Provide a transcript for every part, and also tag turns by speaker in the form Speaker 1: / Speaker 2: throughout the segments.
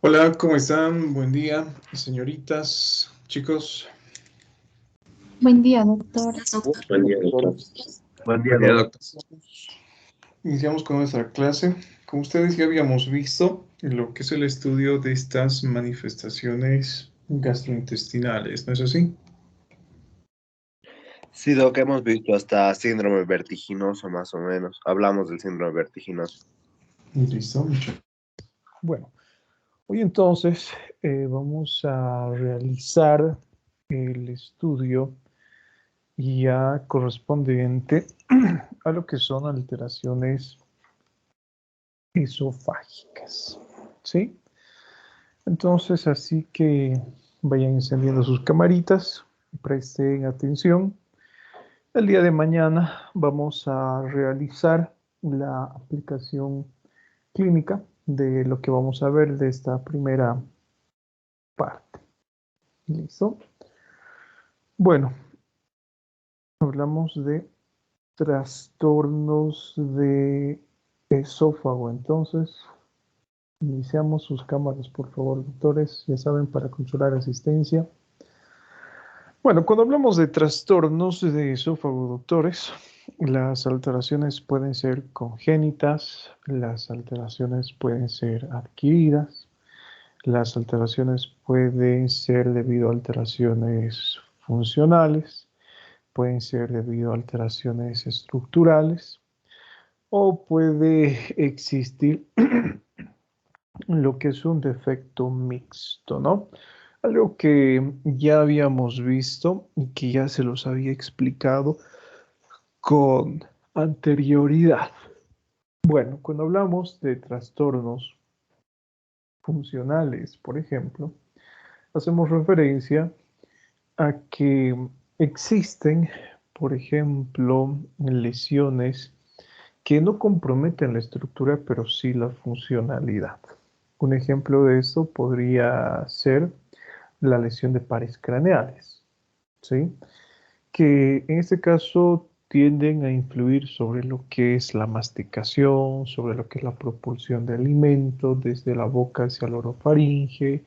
Speaker 1: Hola, ¿cómo están? Buen día, señoritas, chicos.
Speaker 2: Buen día, doctor.
Speaker 3: Buen día, doctor.
Speaker 4: Buen día,
Speaker 3: Buen día,
Speaker 4: doctor.
Speaker 3: doctor.
Speaker 1: Iniciamos con nuestra clase. Como ustedes ya habíamos visto, lo que es el estudio de estas manifestaciones gastrointestinales, ¿no es así?
Speaker 4: Sí, Doc, hemos visto hasta síndrome vertiginoso, más o menos. Hablamos del síndrome vertiginoso.
Speaker 1: Listo, bueno, hoy entonces vamos a realizar el estudio ya correspondiente a lo que son alteraciones esofágicas, ¿sí? Entonces, así que vayan encendiendo sus camaritas, presten atención. El día de mañana vamos a realizar la aplicación clínica de lo que vamos a ver de esta primera parte. ¿Listo? Bueno, hablamos de trastornos de esófago. Entonces, iniciamos sus cámaras, por favor, doctores. Ya saben, para controlar asistencia. Bueno, cuando hablamos de trastornos de esófago, doctores, las alteraciones pueden ser congénitas, las alteraciones pueden ser adquiridas, las alteraciones pueden ser debido a alteraciones funcionales, pueden ser debido a alteraciones estructurales o puede existir lo que es un defecto mixto, ¿no? Algo que ya habíamos visto y que ya se los había explicado con anterioridad. Bueno, cuando hablamos de trastornos funcionales, por ejemplo, hacemos referencia a que existen, por ejemplo, lesiones que no comprometen la estructura, pero sí la funcionalidad. Un ejemplo de eso podría ser la lesión de pares craneales, ¿sí? Que en este caso tienden a influir sobre lo que es la masticación, sobre lo que es la propulsión de alimentos desde la boca hacia el orofaringe,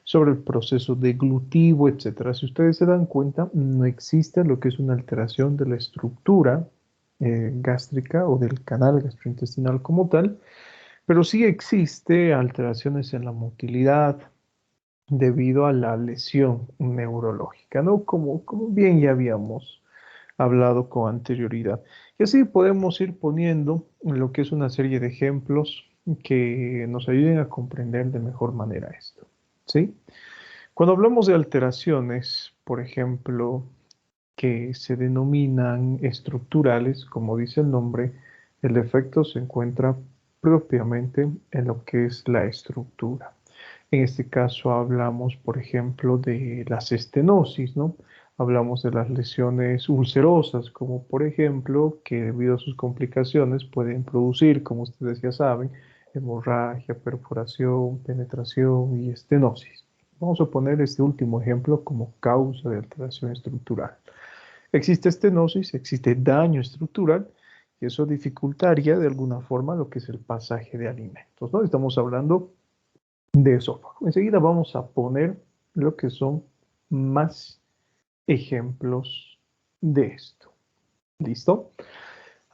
Speaker 1: sobre el proceso deglutivo, etcétera. Si ustedes se dan cuenta, no existe lo que es una alteración de la estructura gástrica o del canal gastrointestinal como tal, pero sí existe alteraciones en la motilidad, debido a la lesión neurológica, ¿no? Como bien ya habíamos hablado con anterioridad. Y así podemos ir poniendo lo que es una serie de ejemplos que nos ayuden a comprender de mejor manera esto, ¿sí? Cuando hablamos de alteraciones, por ejemplo, que se denominan estructurales, como dice el nombre, el defecto se encuentra propiamente en lo que es la estructura. En este caso hablamos, por ejemplo, de las estenosis, ¿no? Hablamos de las lesiones ulcerosas, como por ejemplo, que debido a sus complicaciones pueden producir, como ustedes ya saben, hemorragia, perforación, penetración y estenosis. Vamos a poner este último ejemplo como causa de alteración estructural. Existe estenosis, existe daño estructural, y eso dificultaría de alguna forma lo que es el pasaje de alimentos, ¿no? Estamos hablando de esófago. Enseguida vamos a poner lo que son más ejemplos de esto. ¿Listo?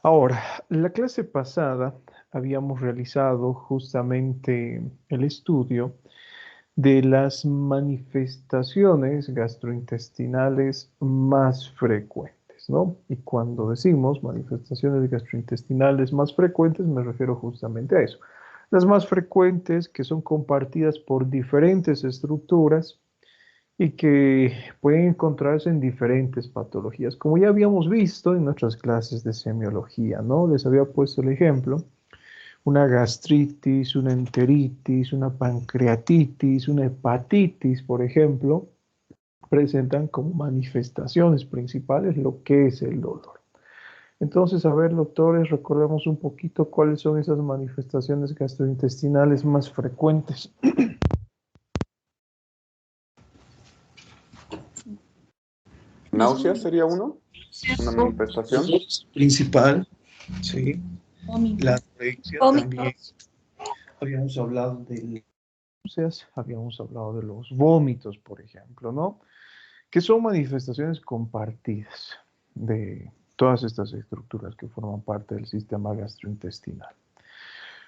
Speaker 1: Ahora, la clase pasada habíamos realizado justamente el estudio de las manifestaciones gastrointestinales más frecuentes, ¿no? Y cuando decimos manifestaciones gastrointestinales más frecuentes, me refiero justamente a eso. Las más frecuentes que son compartidas por diferentes estructuras y que pueden encontrarse en diferentes patologías, como ya habíamos visto en nuestras clases de semiología, ¿no? Les había puesto el ejemplo: una gastritis, una enteritis, una pancreatitis, una hepatitis, por ejemplo, presentan como manifestaciones principales lo que es el dolor. Entonces, a ver, doctores, recordemos un poquito cuáles son esas manifestaciones gastrointestinales más frecuentes.
Speaker 3: ¿Náusea sería uno? ¿Una manifestación?
Speaker 1: Principal, sí.
Speaker 2: Vómito.
Speaker 1: La anorexia también. Habíamos hablado del náuseas, habíamos hablado de los vómitos, por ejemplo, ¿no? Que son manifestaciones compartidas de todas estas estructuras que forman parte del sistema gastrointestinal.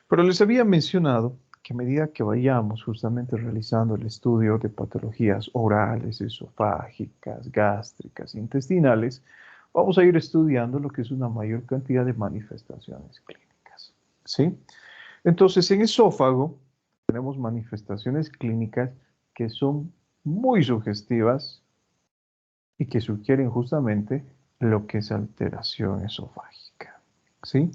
Speaker 1: Pero les había mencionado que a medida que vayamos justamente realizando el estudio de patologías orales, esofágicas, gástricas, intestinales, vamos a ir estudiando lo que es una mayor cantidad de manifestaciones clínicas, ¿sí? Entonces, en esófago tenemos manifestaciones clínicas que son muy sugestivas y que sugieren justamente lo que es alteración esofágica, ¿sí?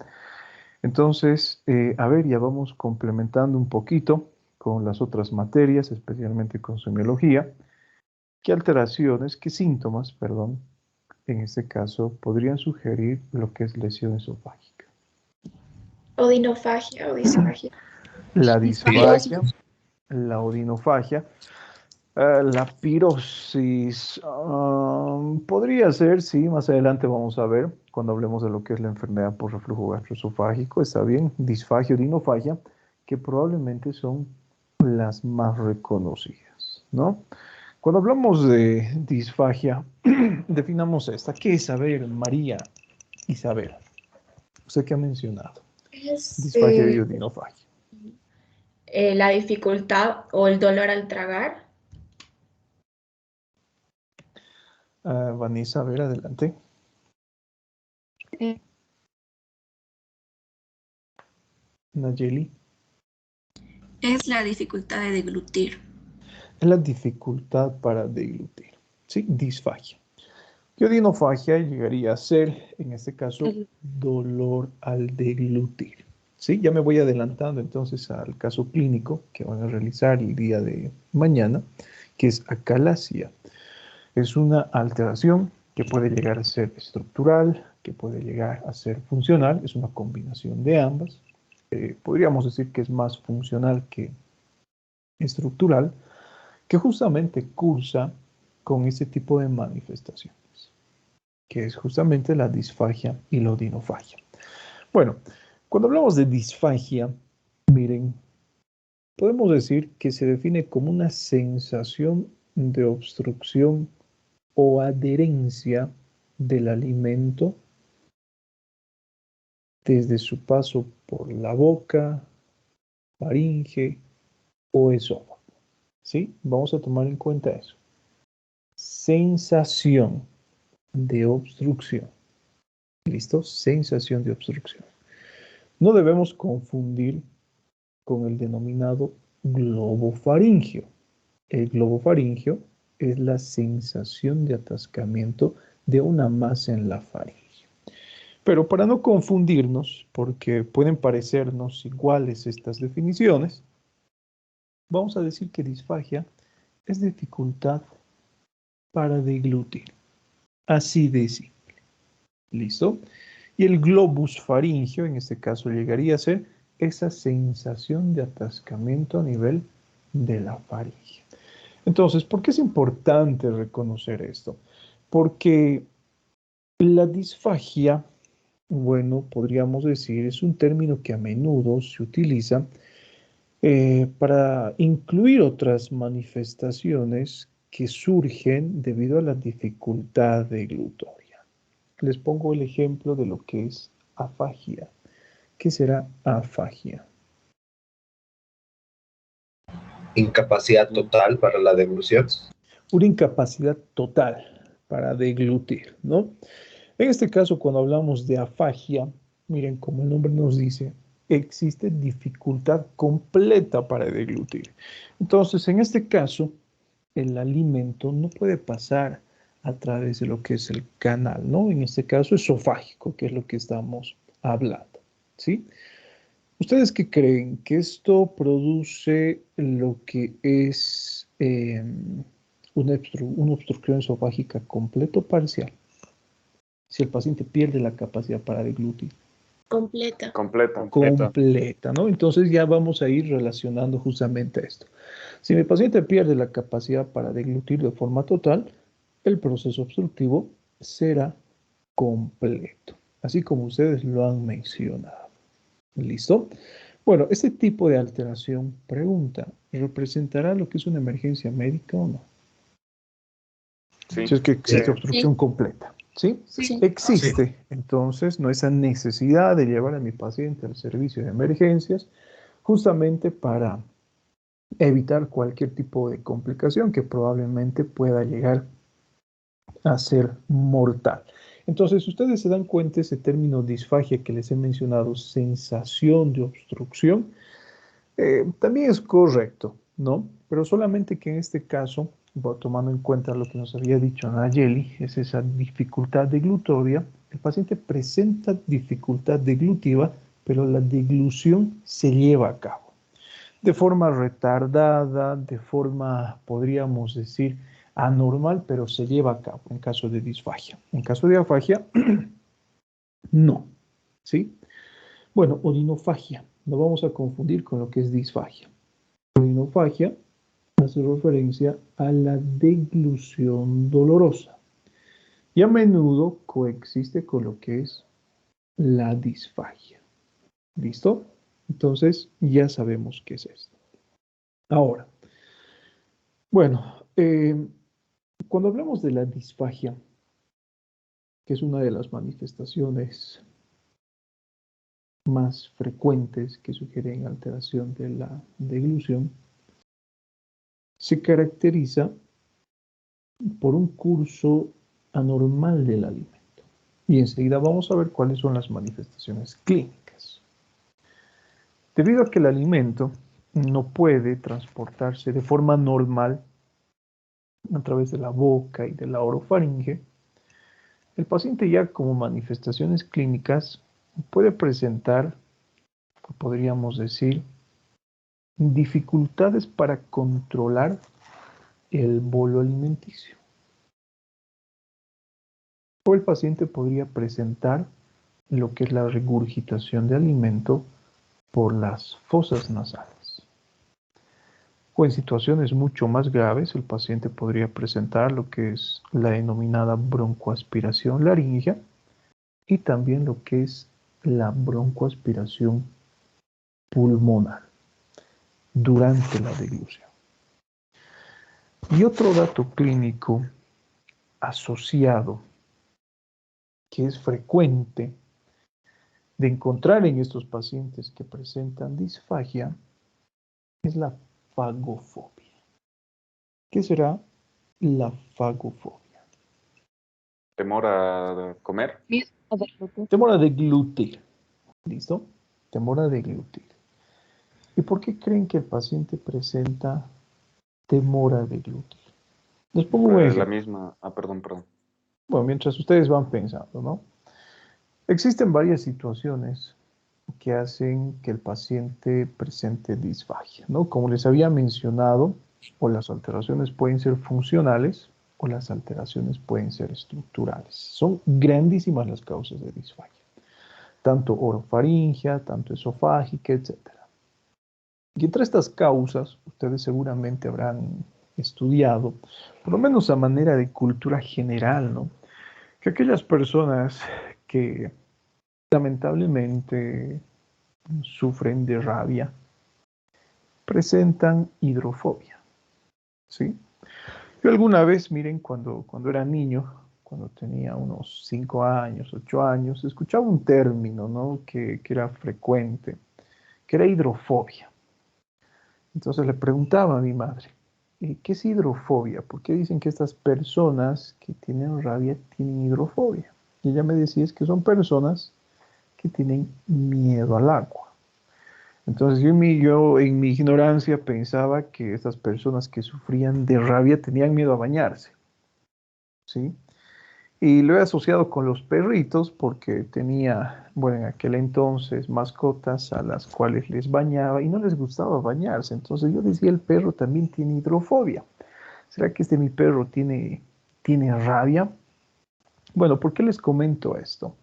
Speaker 1: Entonces, a ver, ya vamos complementando un poquito con las otras materias, especialmente con semiología. ¿Qué alteraciones, qué síntomas, perdón, en este caso podrían sugerir lo que es lesión esofágica?
Speaker 2: Odinofagia o disfagia.
Speaker 1: La
Speaker 2: Disfagia.
Speaker 1: disfagia, la odinofagia, la pirosis, podría ser, sí, más adelante vamos a ver, cuando hablemos de lo que es la enfermedad por reflujo gastroesofágico, está bien, disfagia, odinofagia, que probablemente son las más reconocidas, ¿no? Cuando hablamos de disfagia, definamos esta. ¿Qué es? A ver, María Isabel, ¿usted qué ha mencionado?
Speaker 2: Es
Speaker 1: Disfagia y odinofagia.
Speaker 2: la dificultad o el dolor al tragar.
Speaker 1: Vanessa, a ver, adelante.
Speaker 2: Eh,
Speaker 1: Nayeli.
Speaker 5: Es la dificultad de deglutir.
Speaker 1: Es la dificultad para deglutir, ¿sí? Disfagia. Y odinofagia llegaría a ser, en este caso, dolor al deglutir, ¿sí? Ya me voy adelantando entonces al caso clínico que van a realizar el día de mañana, que es acalasia. Es una alteración que puede llegar a ser estructural, que puede llegar a ser funcional, es una combinación de ambas. Podríamos decir que es más funcional que estructural, que justamente cursa con ese tipo de manifestaciones, que es justamente la disfagia y la odinofagia. Bueno, cuando hablamos de disfagia, miren, podemos decir que se define como una sensación de obstrucción o adherencia del alimento desde su paso por la boca, faringe o esófago. ¿Sí? Vamos a tomar en cuenta eso. Sensación de obstrucción. ¿Listo? Sensación de obstrucción. No debemos confundir con el denominado globo faríngeo. El globo faríngeo es la sensación de atascamiento de una masa en la faringe. Pero para no confundirnos, porque pueden parecernos iguales estas definiciones, vamos a decir que disfagia es dificultad para deglutir. Así de simple. ¿Listo? Y el globus faríngeo, en este caso, llegaría a ser esa sensación de atascamiento a nivel de la faringe. Entonces, ¿por qué es importante reconocer esto? Porque la disfagia, bueno, podríamos decir, es un término que a menudo se utiliza para incluir otras manifestaciones que surgen debido a la dificultad deglutoria. Les pongo el ejemplo de lo que es afagia. ¿Qué será afagia?
Speaker 4: Incapacidad total para la deglución.
Speaker 1: Una incapacidad total para deglutir, ¿no? En este caso, cuando hablamos de afagia, miren, como el nombre nos dice, existe dificultad completa para deglutir. Entonces, en este caso, el alimento no puede pasar a través de lo que es el canal, ¿no? En este caso, esofágico, que es lo que estamos hablando, ¿sí? ¿Ustedes qué creen? ¿Que esto produce lo que es una obstrucción esofágica completa o parcial? Si el paciente pierde la capacidad para deglutir.
Speaker 2: Completa.
Speaker 1: Completa, ¿no? Entonces ya vamos a ir relacionando justamente esto. Si mi paciente pierde la capacidad para deglutir de forma total, el proceso obstructivo será completo, así como ustedes lo han mencionado. ¿Listo? Bueno, este tipo de alteración, pregunta, ¿representará lo que es una emergencia médica o no?
Speaker 3: Sí.
Speaker 1: Si es que existe
Speaker 3: Sí.
Speaker 1: obstrucción completa, ¿sí?
Speaker 2: Sí.
Speaker 1: Existe, entonces no esa necesidad de llevar a mi paciente al servicio de emergencias justamente para evitar cualquier tipo de complicación que probablemente pueda llegar a ser mortal. Entonces, ustedes se dan cuenta ese término disfagia que les he mencionado, sensación de obstrucción, también es correcto, ¿no? Pero solamente que en este caso, tomando en cuenta lo que nos había dicho Nayeli, es esa dificultad deglutoria. El paciente presenta dificultad deglutiva, pero la deglución se lleva a cabo de forma retardada, de forma, podríamos decir, anormal, pero se lleva a cabo en caso de disfagia. En caso de afagia, no, ¿sí? Bueno, odinofagia, no vamos a confundir con lo que es disfagia. Odinofagia hace referencia a la deglución dolorosa y a menudo coexiste con lo que es la disfagia. ¿Listo? Entonces ya sabemos qué es esto. Ahora, bueno, cuando hablamos de la disfagia, que es una de las manifestaciones más frecuentes que sugieren alteración de la deglución, se caracteriza por un curso anormal del alimento. Y enseguida vamos a ver cuáles son las manifestaciones clínicas. Debido a que el alimento no puede transportarse de forma normal a través de la boca y de la orofaringe, el paciente ya como manifestaciones clínicas puede presentar, podríamos decir, dificultades para controlar el bolo alimenticio. O el paciente podría presentar lo que es la regurgitación de alimento por las fosas nasales. O en situaciones mucho más graves, el paciente podría presentar lo que es la denominada broncoaspiración laríngea y también lo que es la broncoaspiración pulmonar durante la deglución. Y otro dato clínico asociado que es frecuente de encontrar en estos pacientes que presentan disfagia es la fagofobia. ¿Qué será la fagofobia?
Speaker 3: Temor a comer.
Speaker 1: Temor a deglutir. ¿Listo? Temor a deglutir. ¿Y por qué creen que el paciente presenta temor a deglutir? Les pongo un
Speaker 3: La
Speaker 1: ejemplo.
Speaker 3: misma. Ah, perdón.
Speaker 1: Bueno, mientras ustedes van pensando, ¿no? Existen varias situaciones que hacen que el paciente presente disfagia, ¿no? Como les había mencionado, o las alteraciones pueden ser funcionales o las alteraciones pueden ser estructurales. Son grandísimas las causas de disfagia, tanto orofaringia, tanto esofágica, etc. Y entre estas causas, ustedes seguramente habrán estudiado, por lo menos a manera de cultura general, ¿no? Que aquellas personas que lamentablemente sufren de rabia presentan hidrofobia, ¿sí? Yo alguna vez, miren, cuando era niño, cuando tenía unos 5 años, 8 años, escuchaba un término, ¿no? que era frecuente, que era hidrofobia. Entonces le preguntaba a mi madre, ¿qué es hidrofobia? ¿Por qué dicen que estas personas que tienen rabia tienen hidrofobia? Y ella me decía, es que son personas que tienen miedo al agua. Entonces yo en mi ignorancia pensaba que estas personas que sufrían de rabia tenían miedo a bañarse, ¿sí? Y lo he asociado con los perritos porque tenía, bueno, en aquel entonces mascotas a las cuales les bañaba y no les gustaba bañarse. Entonces yo decía, el perro también tiene hidrofobia. ¿Será que mi perro tiene rabia? Bueno, ¿por qué les comento esto?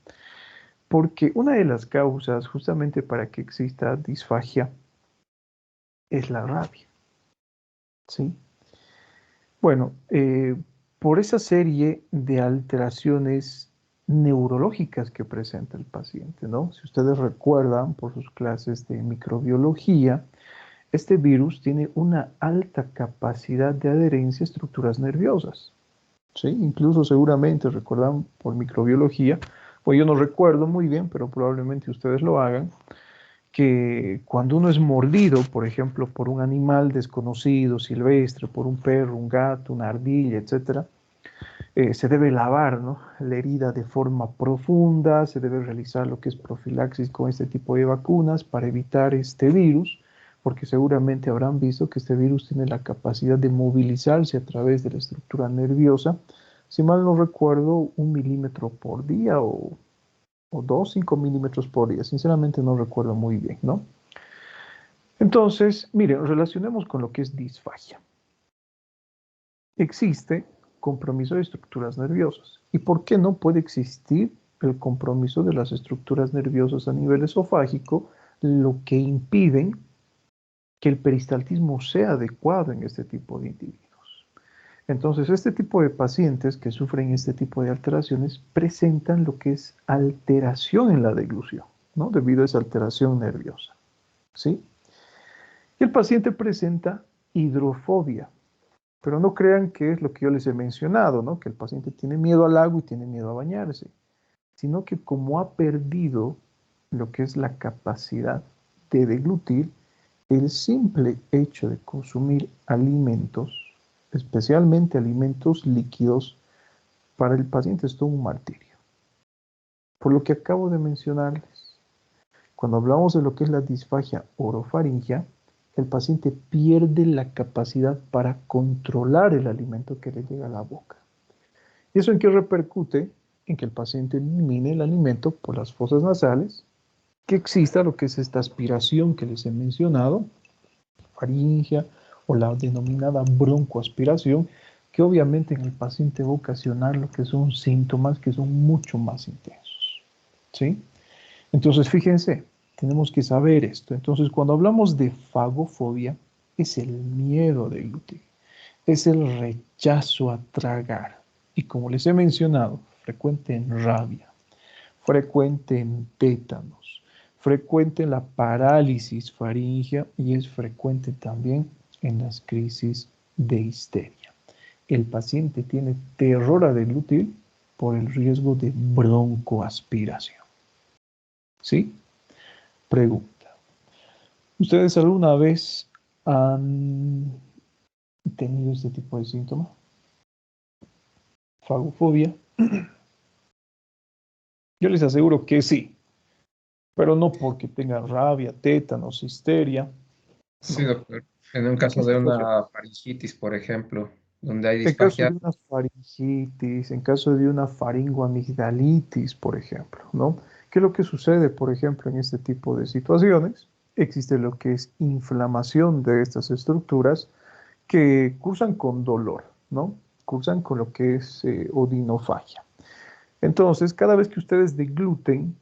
Speaker 1: Porque una de las causas justamente para que exista disfagia es la rabia, ¿sí? Bueno, por esa serie de alteraciones neurológicas que presenta el paciente, ¿no? Si ustedes recuerdan por sus clases de microbiología, este virus tiene una alta capacidad de adherencia a estructuras nerviosas, ¿sí? Incluso seguramente recuerdan por microbiología, pues yo no recuerdo muy bien, pero probablemente ustedes lo hagan, que cuando uno es mordido, por ejemplo, por un animal desconocido, silvestre, por un perro, un gato, una ardilla, etcétera, se debe lavar, ¿no?, la herida de forma profunda, se debe realizar lo que es profilaxis con este tipo de vacunas para evitar este virus, porque seguramente habrán visto que este virus tiene la capacidad de movilizarse a través de la estructura nerviosa, si mal no recuerdo, 1 milímetro por día o 2, 5 milímetros por día. Sinceramente no recuerdo muy bien, ¿no? Entonces, miren, relacionemos con lo que es disfagia. Existe compromiso de estructuras nerviosas. ¿Y por qué no puede existir el compromiso de las estructuras nerviosas a nivel esofágico, lo que impiden que el peristaltismo sea adecuado en este tipo de individuos? Entonces, este tipo de pacientes que sufren este tipo de alteraciones presentan lo que es alteración en la deglución, ¿no?, debido a esa alteración nerviosa, ¿sí? Y el paciente presenta hidrofobia, pero no crean que es lo que yo les he mencionado, ¿no?, que el paciente tiene miedo al agua y tiene miedo a bañarse, sino que como ha perdido lo que es la capacidad de deglutir, el simple hecho de consumir alimentos, especialmente alimentos líquidos, para el paciente es todo un martirio. Por lo que acabo de mencionarles, cuando hablamos de lo que es la disfagia orofaringea, el paciente pierde la capacidad para controlar el alimento que le llega a la boca. ¿Y eso en qué repercute? En que el paciente elimine el alimento por las fosas nasales, que exista lo que es esta aspiración que les he mencionado, faringea o la denominada broncoaspiración, que obviamente en el paciente va a ocasionar lo que son síntomas que son mucho más intensos, ¿sí? Entonces, fíjense, tenemos que saber esto. Entonces, cuando hablamos de fagofobia, es el miedo a deglutir, es el rechazo a tragar. Y como les he mencionado, frecuente en rabia, frecuente en tétanos, frecuente en la parálisis faríngea y es frecuente también en las crisis de histeria. El paciente tiene terror a deglutir por el riesgo de broncoaspiración. ¿Sí? Pregunta. ¿Ustedes alguna vez han tenido este tipo de síntoma? Fagofobia. Yo les aseguro que sí, pero no porque tengan rabia, tétanos, histeria.
Speaker 6: Sí,
Speaker 1: No.
Speaker 6: doctor. En un
Speaker 1: ¿En qué
Speaker 6: caso de
Speaker 1: situación?
Speaker 6: una faringitis, por ejemplo, donde hay
Speaker 1: En caso
Speaker 6: disfagia,
Speaker 1: de una faringitis, en caso de una faringoamigdalitis, por ejemplo, ¿no? ¿Qué es lo que sucede, por ejemplo, en este tipo de situaciones? Existe lo que es inflamación de estas estructuras que cursan con dolor, ¿no? Cursan con lo que es odinofagia. Entonces, cada vez que ustedes degluten,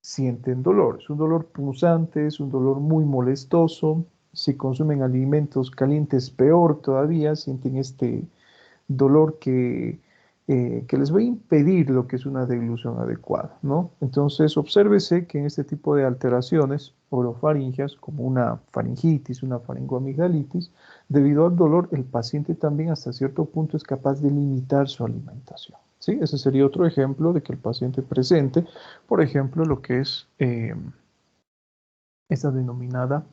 Speaker 1: sienten dolor. Es un dolor punzante, es un dolor muy molestoso. Si consumen alimentos calientes, peor todavía, sienten este dolor que les va a impedir lo que es una deglución adecuada, ¿no? Entonces, obsérvese que en este tipo de alteraciones orofaringeas, como una faringitis, una faringoamigdalitis, debido al dolor, el paciente también hasta cierto punto es capaz de limitar su alimentación, ¿sí? Ese sería otro ejemplo de que el paciente presente, por ejemplo, lo que es esta denominada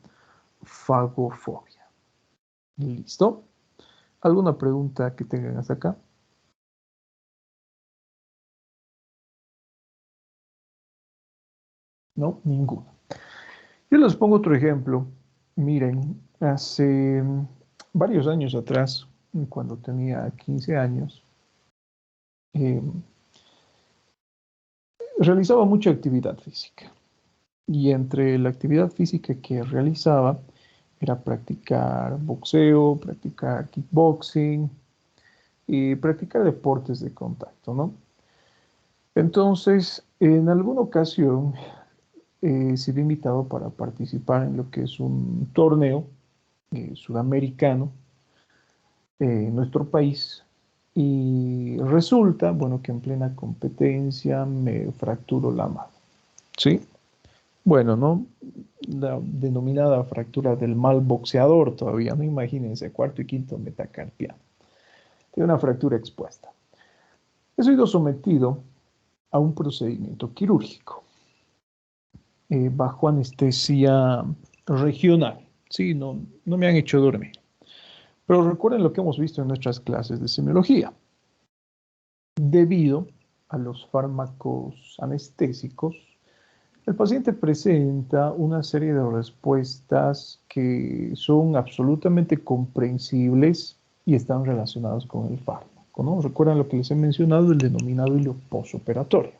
Speaker 1: fagofobia. ¿Listo? ¿Alguna pregunta que tengan hasta acá? No, ninguno. Yo les pongo otro ejemplo. Miren, hace varios años atrás, cuando tenía 15 años, eh, realizaba mucha actividad física. Y entre la actividad física que realizaba era practicar boxeo, practicar kickboxing y practicar deportes de contacto, ¿no? Entonces, en alguna ocasión, se vi invitado para participar en lo que es un torneo sudamericano en nuestro país. y resulta, bueno, que en plena competencia me fracturo la mano, ¿sí? Bueno, ¿no? La denominada fractura del mal boxeador todavía, no imagínense, cuarto y quinto metacarpiano. Tiene una fractura expuesta. He sido sometido a un procedimiento quirúrgico bajo anestesia regional. Sí, no me han hecho dormir. Pero recuerden lo que hemos visto en nuestras clases de semiología. Debido a los fármacos anestésicos, el paciente presenta una serie de respuestas que son absolutamente comprensibles y están relacionadas con el fármaco, ¿no? Recuerdan lo que les he mencionado, el denominado hilo posoperatorio.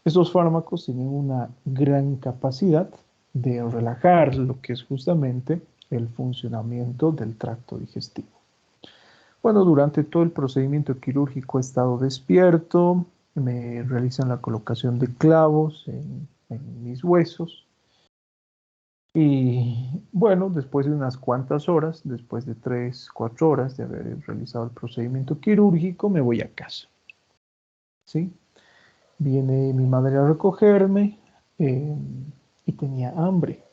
Speaker 1: Estos fármacos tienen una gran capacidad de relajar lo que es justamente el funcionamiento del tracto digestivo. Bueno, durante todo el procedimiento quirúrgico he estado despierto, me realizan la colocación de clavos en mis huesos y bueno, después de unas cuantas horas, después de 3, 4 horas de haber realizado el procedimiento quirúrgico, me voy a casa. ¿Sí? Viene mi madre a recogerme y tenía hambre.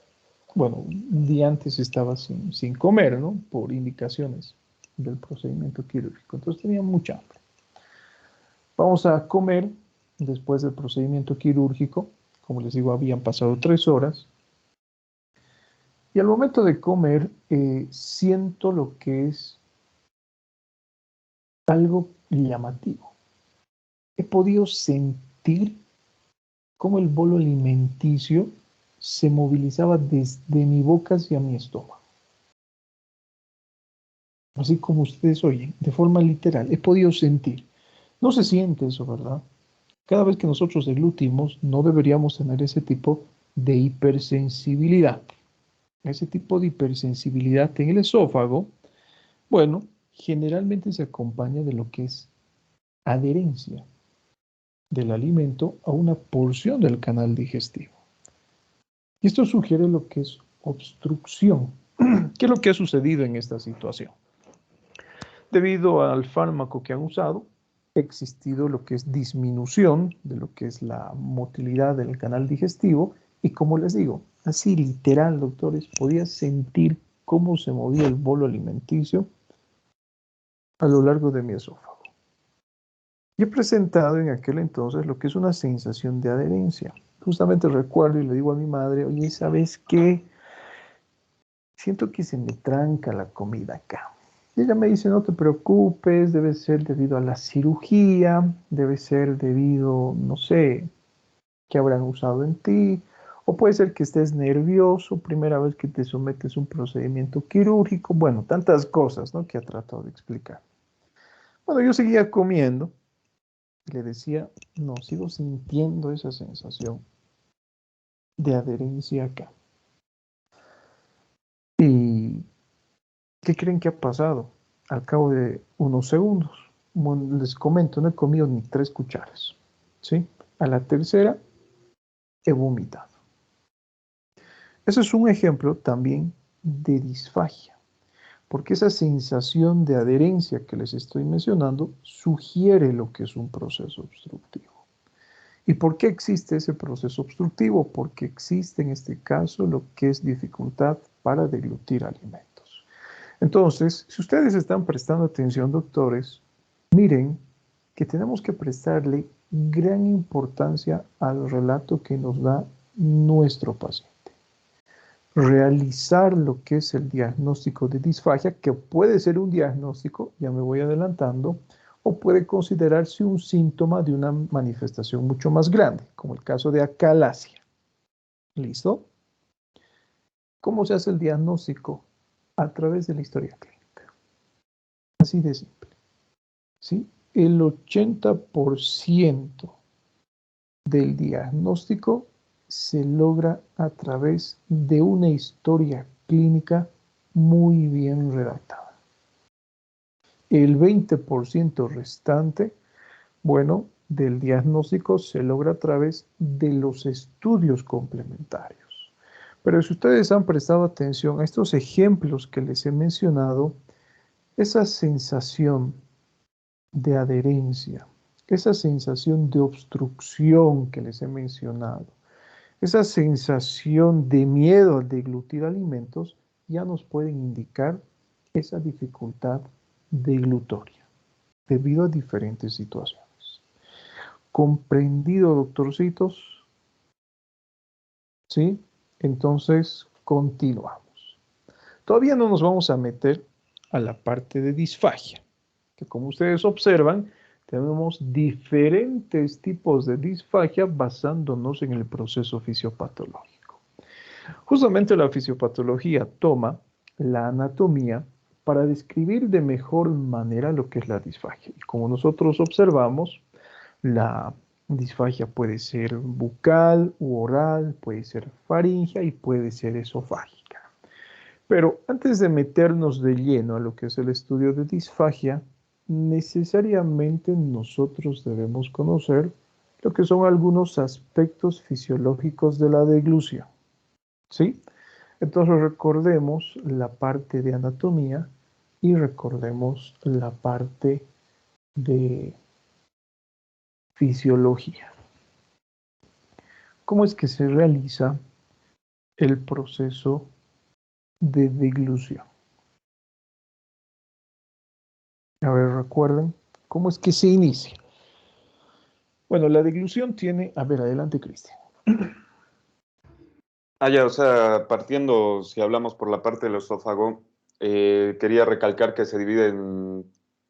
Speaker 1: Bueno, un día antes estaba sin comer, ¿no? Por indicaciones del procedimiento quirúrgico. Entonces tenía mucha hambre. Vamos a comer después del procedimiento quirúrgico. Como les digo, habían pasado 3 horas. Y al momento de comer, siento lo que es algo llamativo. He podido sentir cómo el bolo alimenticio se movilizaba desde mi boca hacia mi estómago. Así como ustedes oyen, de forma literal, he podido sentir. No se siente eso, ¿verdad? Cada vez que nosotros deglutimos, no deberíamos tener ese tipo de hipersensibilidad. Ese tipo de hipersensibilidad en el esófago, bueno, generalmente se acompaña de lo que es adherencia del alimento a una porción del canal digestivo. Y esto sugiere lo que es obstrucción. ¿Qué es lo que ha sucedido en esta situación? Debido al fármaco que han usado, ha existido lo que es disminución de lo que es la motilidad del canal digestivo y como les digo, así literal, doctores, podía sentir cómo se movía el bolo alimenticio a lo largo de mi esófago. Y he presentado en aquel entonces lo que es una sensación de adherencia. Justamente recuerdo y le digo a mi madre, oye, ¿sabes qué? Siento que se me tranca la comida acá. Y ella me dice, no te preocupes, debe ser debido a la cirugía, debe ser debido, no sé, que habrán usado en ti, o puede ser que estés nervioso, primera vez que te sometes a un procedimiento quirúrgico, bueno, tantas cosas, ¿no? Que ha tratado de explicar. Bueno, yo seguía comiendo y le decía, no, sigo sintiendo esa sensación de adherencia acá. ¿Y qué creen que ha pasado? Al cabo de unos segundos, como les comento, no he comido ni 3 cucharas, ¿sí? A la tercera he vomitado. Ese es un ejemplo también de disfagia, porque esa sensación de adherencia que les estoy mencionando sugiere lo que es un proceso obstructivo. ¿Y por qué existe ese proceso obstructivo? Porque existe en este caso lo que es dificultad para deglutir alimentos. Entonces, si ustedes están prestando atención, doctores, miren que tenemos que prestarle gran importancia al relato que nos da nuestro paciente. Realizar lo que es el diagnóstico de disfagia, que puede ser un diagnóstico, ya me voy adelantando, o puede considerarse un síntoma de una manifestación mucho más grande, como el caso de acalasia. ¿Listo? ¿Cómo se hace el diagnóstico? A través de la historia clínica. Así de simple. ¿Sí? El 80% del diagnóstico se logra a través de una historia clínica muy bien redactada. El 20% restante, bueno, del diagnóstico se logra a través de los estudios complementarios. Pero si ustedes han prestado atención a estos ejemplos que les he mencionado, esa sensación de adherencia, esa sensación de obstrucción que les he mencionado, esa sensación de miedo al deglutir alimentos, ya nos pueden indicar esa dificultad deglutoria debido a diferentes situaciones. ¿Comprendido, doctorcitos? ¿Sí? Entonces, continuamos. Todavía no nos vamos a meter a la parte de disfagia, que como ustedes observan, tenemos diferentes tipos de disfagia basándonos en el proceso fisiopatológico. Justamente la fisiopatología toma la anatomía para describir de mejor manera lo que es la disfagia. Y como nosotros observamos, la disfagia puede ser bucal u oral, puede ser faríngea y puede ser esofágica. Pero antes de meternos de lleno a lo que es el estudio de disfagia, necesariamente nosotros debemos conocer lo que son algunos aspectos fisiológicos de la deglución. ¿Sí? Entonces recordemos la parte de anatomía y recordemos la parte de fisiología. ¿Cómo es que se realiza el proceso de deglución? A ver, recuerden, ¿cómo es que se inicia? Bueno, la deglución tiene... A ver, adelante, Cristian.
Speaker 3: Ya, o sea, partiendo, si hablamos por la parte del esófago, quería recalcar que se divide en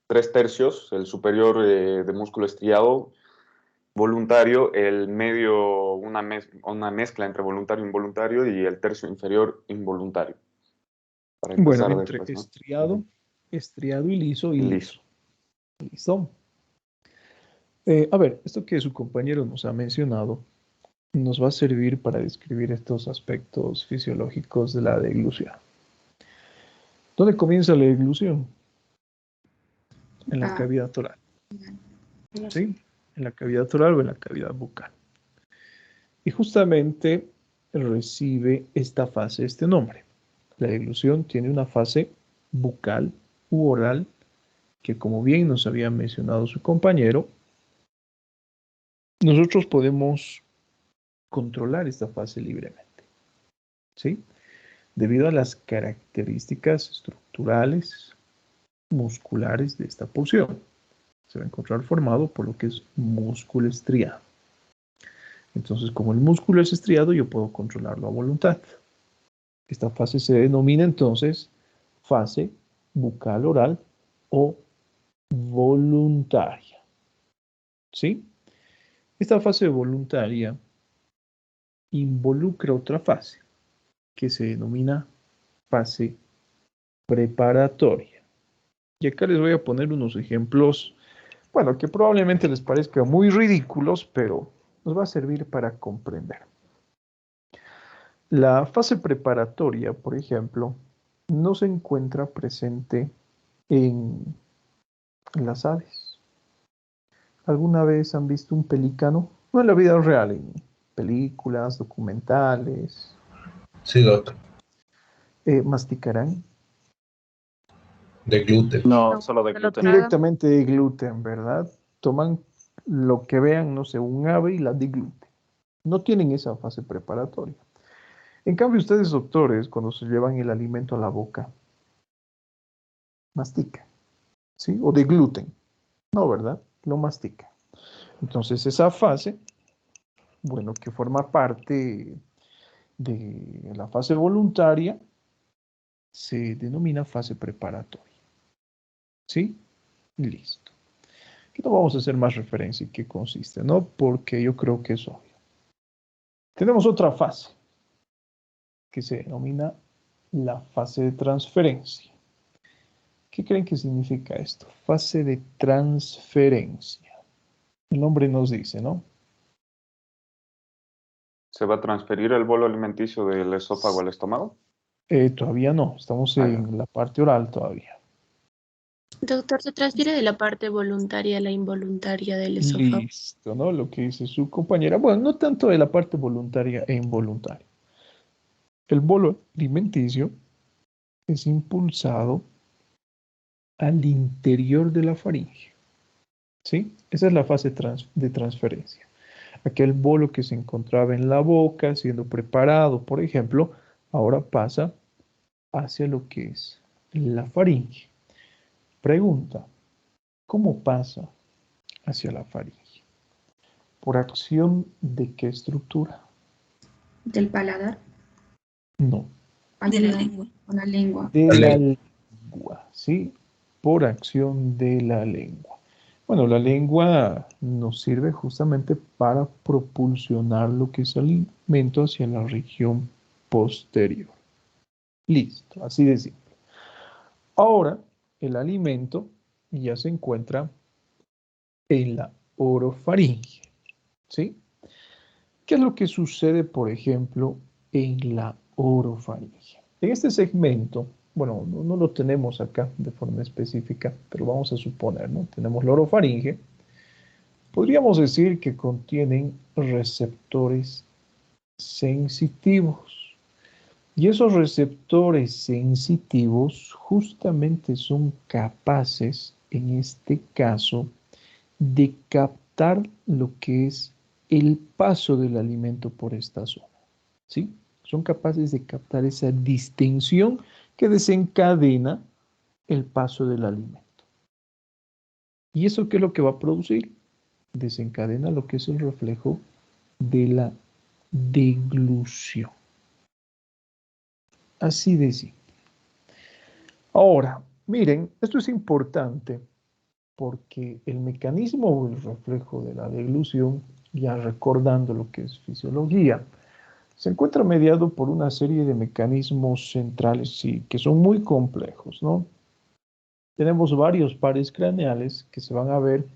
Speaker 3: 3 tercios, el superior de músculo estriado, voluntario, el medio, una mezcla entre voluntario e involuntario, y el tercio inferior involuntario. Para
Speaker 1: Bueno,
Speaker 3: empezar
Speaker 1: entre
Speaker 3: después, ¿no?
Speaker 1: estriado y liso y
Speaker 3: Listo.
Speaker 1: liso. Listo. A ver, esto que su compañero nos ha mencionado nos va a servir para describir estos aspectos fisiológicos de la deglución. ¿Dónde comienza la deglución? En la
Speaker 2: Ah,
Speaker 1: cavidad oral,
Speaker 2: no sé.
Speaker 1: ¿sí? En la cavidad oral o en la cavidad bucal. Y justamente recibe esta fase, este nombre. La deglución tiene una fase bucal u oral que, como bien nos había mencionado su compañero, nosotros podemos controlar esta fase libremente, ¿sí? Debido a las características estructurales, musculares de esta porción. Se va a encontrar formado por lo que es músculo estriado. Entonces, como el músculo es estriado, yo puedo controlarlo a voluntad. Esta fase se denomina entonces fase bucal oral o voluntaria. ¿Sí? Esta fase voluntaria involucra otra fase que se denomina fase preparatoria. Y acá les voy a poner unos ejemplos, bueno, que probablemente les parezcan muy ridículos, pero nos va a servir para comprender. La fase preparatoria, por ejemplo, no se encuentra presente en las aves. ¿Alguna vez han visto un pelícano? No en la vida real, en películas, documentales.
Speaker 7: Sí, Doc.
Speaker 1: ¿Masticarán?
Speaker 7: De gluten.
Speaker 3: No,
Speaker 2: No,
Speaker 3: solo de
Speaker 2: se lo
Speaker 3: gluten.
Speaker 2: tragan.
Speaker 1: Directamente de gluten, ¿verdad? Toman lo que vean, no sé, un ave y la degluten. No tienen esa fase preparatoria. En cambio, ustedes, doctores, cuando se llevan el alimento a la boca, mastican, ¿sí? O degluten. No, ¿verdad? Lo mastican. Entonces, esa fase, bueno, que forma parte de la fase voluntaria, se denomina fase preparatoria. ¿Sí? Listo. Aquí no vamos a hacer más referencia en qué consiste, ¿no? Porque yo creo que es obvio. Tenemos otra fase que se denomina la fase de transferencia. ¿Qué creen que significa esto? Fase de transferencia. El nombre nos dice, ¿no?
Speaker 3: ¿Se va a transferir el bolo alimenticio del esófago al estómago?
Speaker 1: Todavía no, estamos
Speaker 3: Ya.
Speaker 1: en la parte oral todavía.
Speaker 2: Doctor, ¿se transfiere de la parte voluntaria a la involuntaria del esófago?
Speaker 1: Listo, ¿no? Lo que dice su compañera. Bueno, no tanto de la parte voluntaria e involuntaria. El bolo alimenticio es impulsado al interior de la faringe. ¿Sí? Esa es la fase de transferencia. Aquel bolo que se encontraba en la boca siendo preparado, por ejemplo, ahora pasa hacia lo que es la faringe. Pregunta, ¿cómo pasa hacia la faringe? ¿Por acción de qué estructura?
Speaker 5: Del paladar.
Speaker 1: No,
Speaker 5: De la lengua. Con la lengua.
Speaker 1: de
Speaker 7: La
Speaker 1: la
Speaker 7: lengua.
Speaker 1: lengua, ¿sí? Por acción de la lengua. Bueno, la lengua nos sirve justamente para propulsionar lo que es alimento hacia la región posterior. Listo, así de simple. Ahora, el alimento ya se encuentra en la orofaringe, ¿sí? ¿Qué es lo que sucede, por ejemplo, en la orofaringe? En este segmento, bueno, no lo tenemos acá de forma específica, pero vamos a suponer, ¿no? Tenemos la orofaringe. Podríamos decir que contienen receptores sensitivos. Y esos receptores sensitivos justamente son capaces, en este caso, de captar lo que es el paso del alimento por esta zona. ¿Sí? Son capaces de captar esa distensión que desencadena el paso del alimento. ¿Y eso qué es lo que va a producir? Desencadena lo que es el reflejo de la deglución. Así de simple. Ahora, miren, esto es importante porque el mecanismo o el reflejo de la deglución, ya recordando lo que es fisiología, se encuentra mediado por una serie de mecanismos centrales, sí, que son muy complejos, ¿no? Tenemos varios pares craneales que se van a ver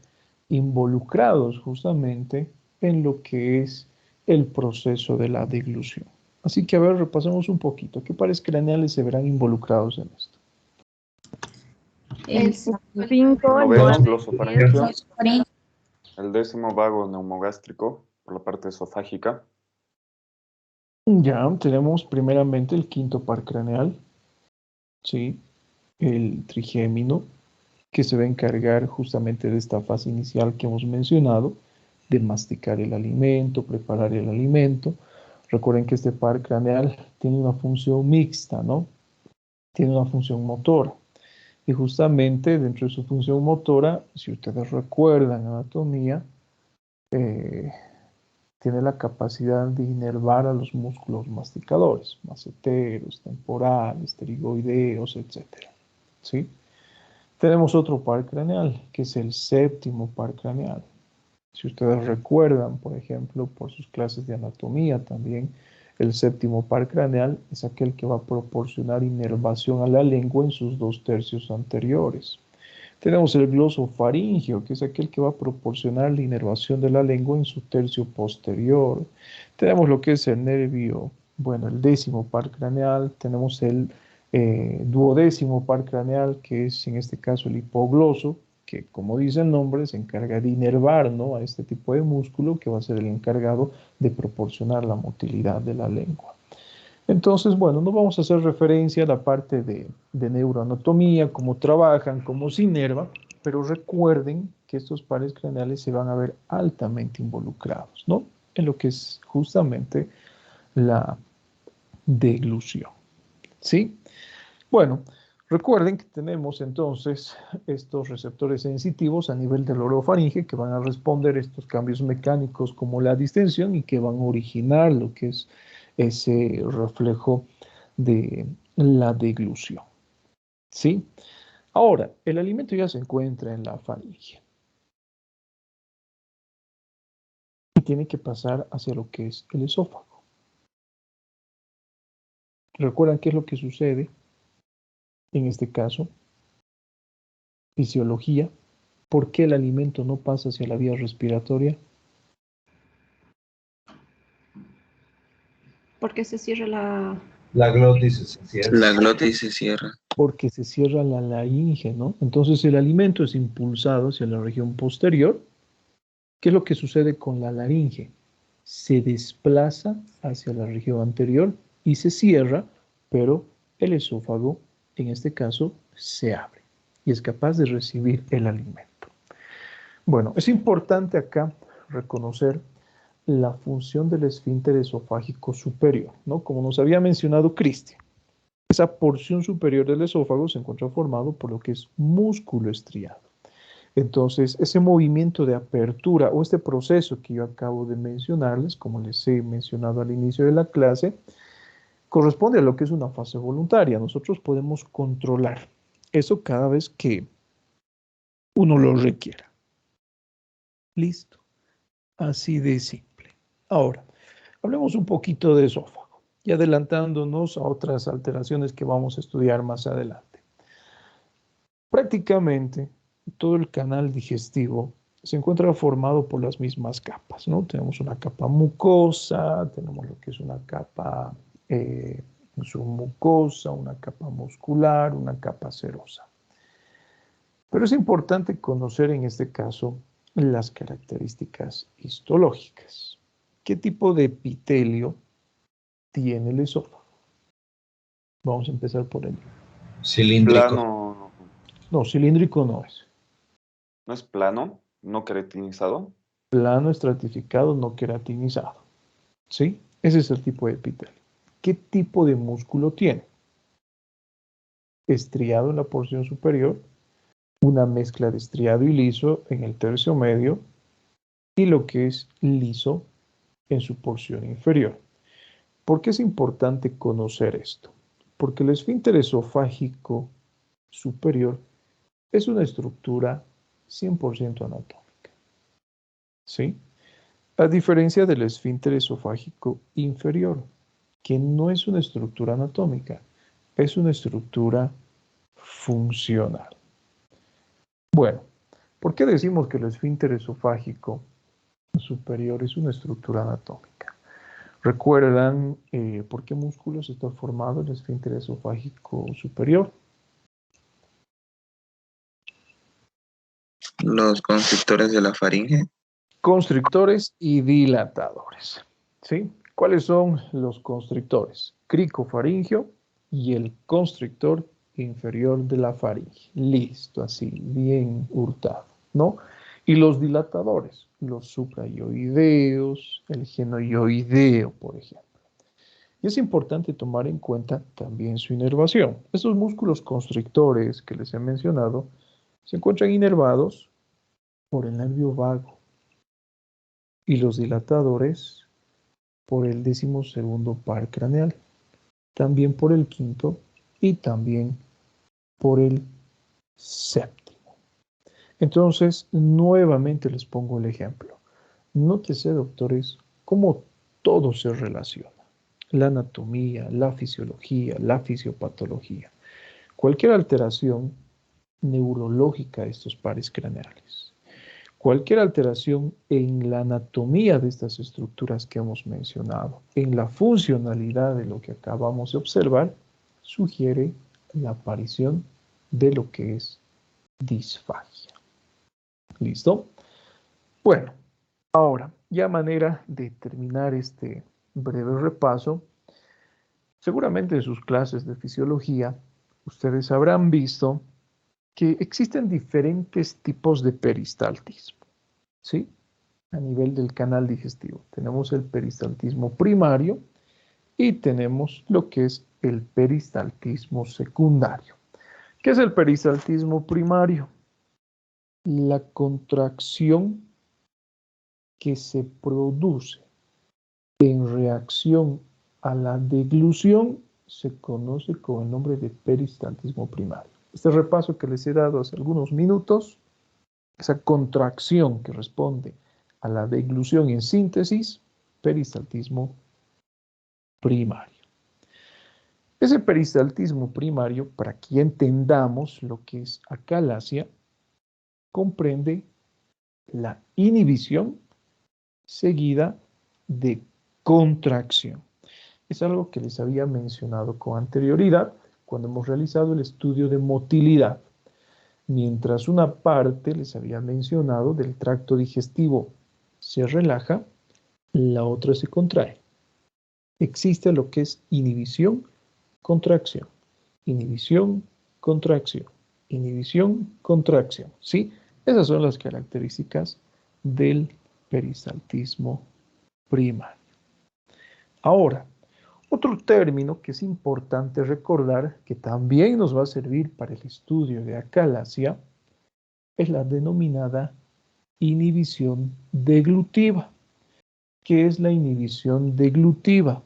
Speaker 1: involucrados justamente en lo que es el proceso de la deglución. Así que a ver, repasemos un poquito. ¿Qué pares craneales se verán involucrados en esto?
Speaker 5: El
Speaker 2: 5,
Speaker 3: El
Speaker 2: el
Speaker 3: noveno
Speaker 2: 9,
Speaker 3: glosofaringeo, el décimo vago neumogástrico por la parte esofágica,
Speaker 1: Ya tenemos primeramente el quinto par craneal, ¿sí? El trigémino, que se va a encargar justamente de esta fase inicial que hemos mencionado, de masticar el alimento, preparar el alimento. Recuerden que este par craneal tiene una función mixta, ¿no? Tiene una función motora. Y justamente dentro de su función motora, si ustedes recuerdan anatomía, tiene la capacidad de inervar a los músculos masticadores, maceteros, temporales, pterigoideos, etc. ¿Sí? Tenemos otro par craneal, que es el séptimo par craneal. Si ustedes recuerdan, por ejemplo, por sus clases de anatomía también, el séptimo par craneal es aquel que va a proporcionar inervación a la lengua en sus 2/3 anteriores. Tenemos el glosofaringeo, que es aquel que va a proporcionar la inervación de la lengua en su tercio posterior. Tenemos lo que es el nervio, bueno, el décimo par craneal. Tenemos el duodécimo par craneal, que es en este caso el hipogloso, que como dice el nombre, se encarga de inervar, ¿no?, a este tipo de músculo que va a ser el encargado de proporcionar la motilidad de la lengua. Entonces, bueno, no vamos a hacer referencia a la parte de neuroanatomía, cómo trabajan, cómo se inerva, pero recuerden que estos pares craneales se van a ver altamente involucrados, ¿no?, en lo que es justamente la deglución, ¿sí? Bueno, recuerden que tenemos entonces estos receptores sensitivos a nivel del orofaringe que van a responder a estos cambios mecánicos como la distensión y que van a originar lo que es ese reflejo de la deglución. ¿Sí? Ahora, el alimento ya se encuentra en la faringe y tiene que pasar hacia lo que es el esófago. ¿Recuerdan qué es lo que sucede en este caso? Fisiología. ¿Por qué el alimento no pasa hacia la vía respiratoria?
Speaker 5: Porque se cierra la...
Speaker 7: La glotis se cierra.
Speaker 4: La glotis se cierra.
Speaker 1: Porque se cierra la laringe, ¿no? Entonces el alimento es impulsado hacia la región posterior. ¿Qué es lo que sucede con la laringe? Se desplaza hacia la región anterior y se cierra, pero el esófago, en este caso, se abre y es capaz de recibir el alimento. Bueno, es importante acá reconocer la función del esfínter esofágico superior, ¿no? Como nos había mencionado Cristian, esa porción superior del esófago se encuentra formado por lo que es músculo estriado. Entonces, ese movimiento de apertura o este proceso que yo acabo de mencionarles, como les he mencionado al inicio de la clase, corresponde a lo que es una fase voluntaria. Nosotros podemos controlar eso cada vez que uno lo requiera. Listo. Así de simple. Ahora, hablemos un poquito de esófago y adelantándonos a otras alteraciones que vamos a estudiar más adelante. Prácticamente todo el canal digestivo se encuentra formado por las mismas capas, ¿no? Tenemos una capa mucosa, tenemos lo que es una capa submucosa, una capa muscular, una capa serosa. Pero es importante conocer en este caso las características histológicas. ¿Qué tipo de epitelio tiene el esófago? Vamos a empezar por ello.
Speaker 7: Cilíndrico.
Speaker 3: Plano,
Speaker 1: No, cilíndrico no es.
Speaker 3: ¿no es plano? ¿No queratinizado?
Speaker 1: Plano, estratificado, no queratinizado. ¿Sí? Ese es el tipo de epitelio. ¿Qué tipo de músculo tiene? Estriado en la porción superior, una mezcla de estriado y liso en el tercio medio y lo que es liso en su porción inferior. ¿Por qué es importante conocer esto? Porque el esfínter esofágico superior es una estructura 100% anatómica. ¿Sí? A diferencia del esfínter esofágico inferior, que no es una estructura anatómica, es una estructura funcional. Bueno, ¿por qué decimos que el esfínter esofágico superior es una estructura anatómica? ¿Recuerdan por qué músculos está formado el esfínter esofágico superior?
Speaker 8: Los constrictores de la faringe.
Speaker 1: Constrictores y dilatadores. ¿Sí? ¿Cuáles son los constrictores? Cricofaringio y el constrictor inferior de la faringe. Listo, así, bien hurtado, ¿no? Y los dilatadores, los suprayoideos, el genoyoideo, por ejemplo. Y es importante tomar en cuenta también su inervación. Estos músculos constrictores que les he mencionado se encuentran inervados por el nervio vago y los dilatadores por el 12º par craneal, también por el 5º y también por el 7º. Entonces, nuevamente les pongo el ejemplo. Nótese, doctores, cómo todo se relaciona. La anatomía, la fisiología, la fisiopatología. Cualquier alteración neurológica de estos pares craneales. Cualquier alteración en la anatomía de estas estructuras que hemos mencionado, en la funcionalidad de lo que acabamos de observar, sugiere la aparición de lo que es disfagia. ¿Listo? Bueno, ahora, ya a manera de terminar este breve repaso, seguramente en sus clases de fisiología, ustedes habrán visto que existen diferentes tipos de peristaltismo, ¿sí? A nivel del canal digestivo. Tenemos el peristaltismo primario y tenemos lo que es el peristaltismo secundario. ¿Qué es el peristaltismo primario? La contracción que se produce en reacción a la deglución se conoce con el nombre de peristaltismo primario. Este repaso que les he dado hace algunos minutos, esa contracción que responde a la deglución en síntesis, peristaltismo primario. Ese peristaltismo primario, para que entendamos lo que es acalasia, comprende la inhibición seguida de contracción. Es algo que les había mencionado con anterioridad cuando hemos realizado el estudio de motilidad. Mientras una parte, les había mencionado, del tracto digestivo se relaja, la otra se contrae. Existe lo que es inhibición, contracción, inhibición, contracción, inhibición, contracción, ¿sí? Esas son las características del peristaltismo primario. Ahora, otro término que es importante recordar, que también nos va a servir para el estudio de acalasia, es la denominada inhibición deglutiva. ¿Qué es la inhibición deglutiva?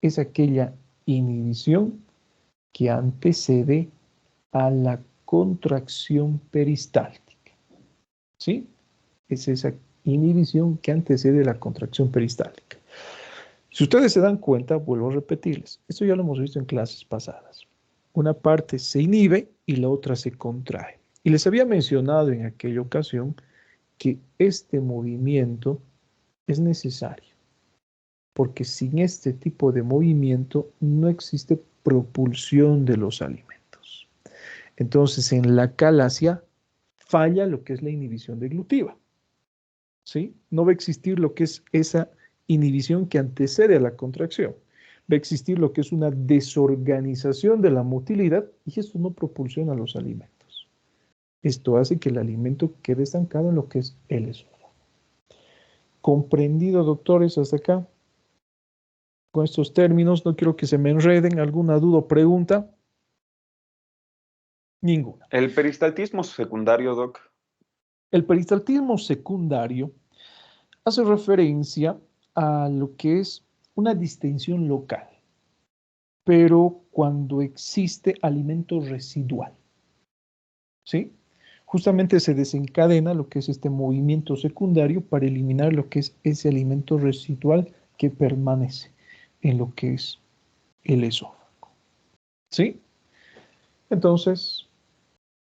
Speaker 1: Es aquella inhibición que antecede a la contracción peristáltica. ¿Sí? Es esa inhibición que antecede a la contracción peristáltica. Si ustedes se dan cuenta, vuelvo a repetirles, esto ya lo hemos visto en clases pasadas. Una parte se inhibe y la otra se contrae. Y les había mencionado en aquella ocasión que este movimiento es necesario, porque sin este tipo de movimiento no existe propulsión de los alimentos. Entonces, en la acalasia falla lo que es la inhibición deglutiva. ¿Sí? No va a existir lo que es esa inhibición que antecede a la contracción. Va a existir lo que es una desorganización de la motilidad y esto no propulsiona los alimentos. Esto hace que el alimento quede estancado en lo que es el esófago. ¿Comprendido, doctores, hasta acá? Con estos términos, no quiero que se me enreden. ¿Alguna duda o pregunta? Ninguna.
Speaker 3: El peristaltismo secundario, Doc.
Speaker 1: El peristaltismo secundario hace referencia a lo que es una distensión local, pero cuando existe alimento residual, ¿sí? Justamente se desencadena lo que es este movimiento secundario para eliminar lo que es ese alimento residual que permanece en lo que es el esófago, ¿sí? Entonces,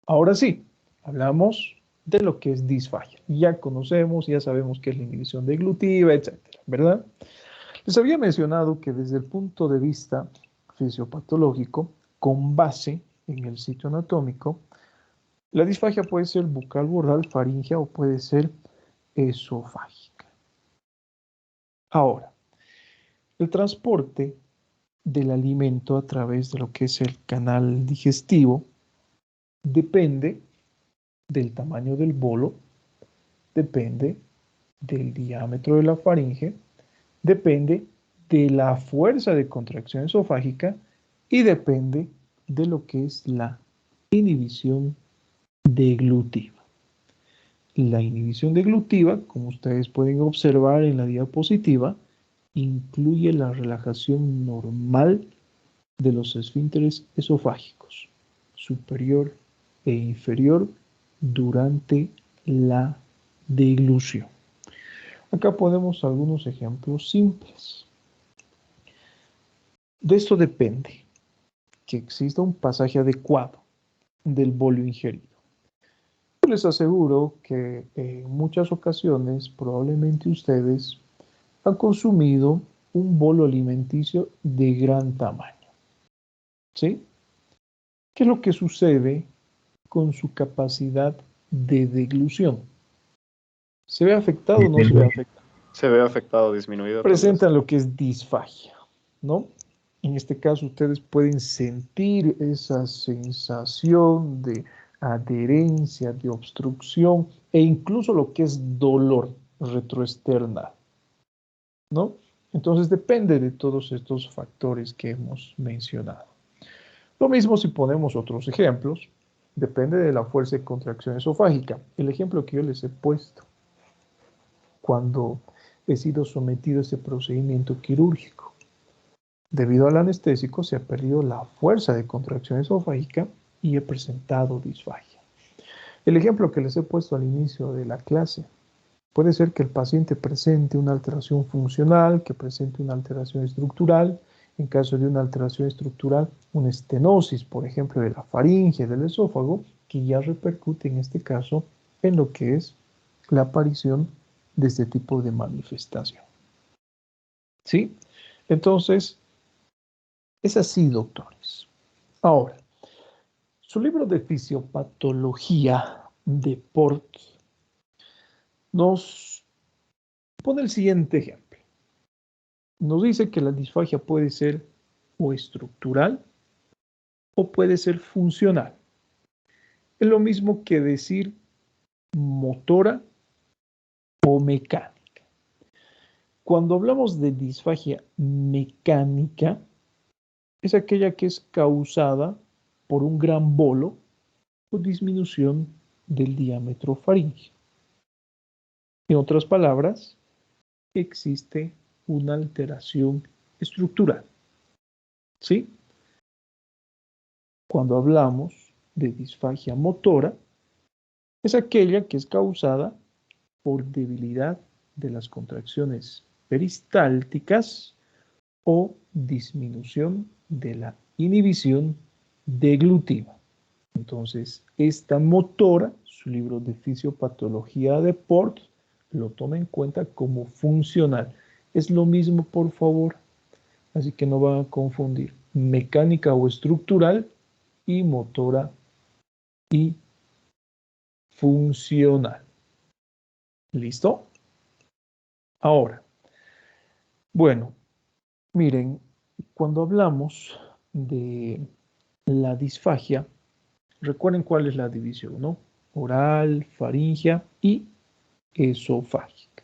Speaker 1: ahora sí, hablamos de lo que es disfagia. Ya conocemos, ya sabemos qué es la inhibición deglutiva, etcétera, ¿verdad? Les había mencionado que desde el punto de vista fisiopatológico, con base en el sitio anatómico, la disfagia puede ser bucal, oral, faríngea o puede ser esofágica. Ahora, el transporte del alimento a través de lo que es el canal digestivo depende del tamaño del bolo, depende del diámetro de la faringe, depende de la fuerza de contracción esofágica y depende de lo que es la inhibición deglutiva. La inhibición deglutiva, como ustedes pueden observar en la diapositiva, incluye la relajación normal de los esfínteres esofágicos, superior e inferior, durante la deglución. Acá ponemos algunos ejemplos simples. De esto depende que exista un pasaje adecuado del bolo ingerido. Yo les aseguro que en muchas ocasiones probablemente ustedes han consumido un bolo alimenticio de gran tamaño. ¿Sí? ¿Qué es lo que sucede con su capacidad de deglución? ¿Se ve afectado o no se ve afectado?
Speaker 9: Se ve afectado, disminuido.
Speaker 1: Presentan lo que es disfagia, ¿no? En este caso ustedes pueden sentir esa sensación de adherencia, de obstrucción e incluso lo que es dolor retroesternal, ¿no? Entonces depende de todos estos factores que hemos mencionado. Lo mismo si ponemos otros ejemplos, depende de la fuerza de contracción esofágica. El ejemplo que yo les he puesto, cuando he sido sometido a este procedimiento quirúrgico, debido al anestésico se ha perdido la fuerza de contracción esofágica y he presentado disfagia. El ejemplo que les he puesto al inicio de la clase, puede ser que el paciente presente una alteración funcional, que presente una alteración estructural. En caso de una alteración estructural, una estenosis, por ejemplo, de la faringe, del esófago, que ya repercute en este caso en lo que es la aparición de este tipo de manifestación. ¿Sí? Entonces, es así, doctores. Ahora, su libro de fisiopatología de Port nos pone el siguiente ejemplo. Nos dice que la disfagia puede ser o estructural o puede ser funcional. Es lo mismo que decir motora o mecánica. Cuando hablamos de disfagia mecánica, es aquella que es causada por un gran bolo o disminución del diámetro faríngeo. En otras palabras, existe una alteración estructural. ¿Sí? Cuando hablamos de disfagia motora, es aquella que es causada por debilidad de las contracciones peristálticas o disminución de la inhibición deglutiva. Entonces, esta motora, su libro de fisiopatología de Port, lo toma en cuenta como funcional. Es lo mismo, por favor, así que no van a confundir mecánica o estructural y motora y funcional. ¿Listo? Ahora, bueno, miren, cuando hablamos de la disfagia, recuerden cuál es la división, ¿no? Oral, faríngea y esofágica.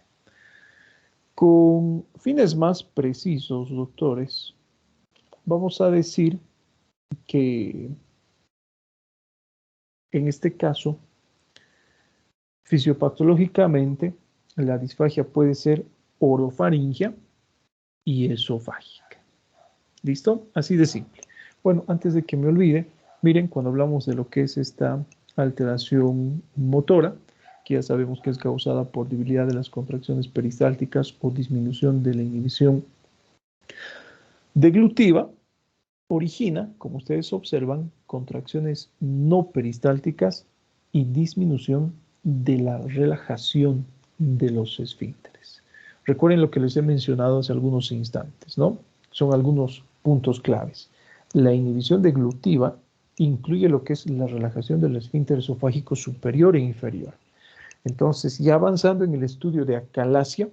Speaker 1: Con fines más precisos, doctores, vamos a decir que en este caso, fisiopatológicamente, la disfagia puede ser orofaringia y esofágica. ¿Listo? Así de simple. Bueno, antes de que me olvide, miren, cuando hablamos de lo que es esta alteración motora, que ya sabemos que es causada por debilidad de las contracciones peristálticas o disminución de la inhibición deglutiva, origina, como ustedes observan, contracciones no peristálticas y disminución de la relajación de los esfínteres. Recuerden lo que les he mencionado hace algunos instantes, ¿no? Son algunos puntos claves. La inhibición deglutiva incluye lo que es la relajación del esfínter esofágico superior e inferior. Entonces, ya avanzando en el estudio de acalasia,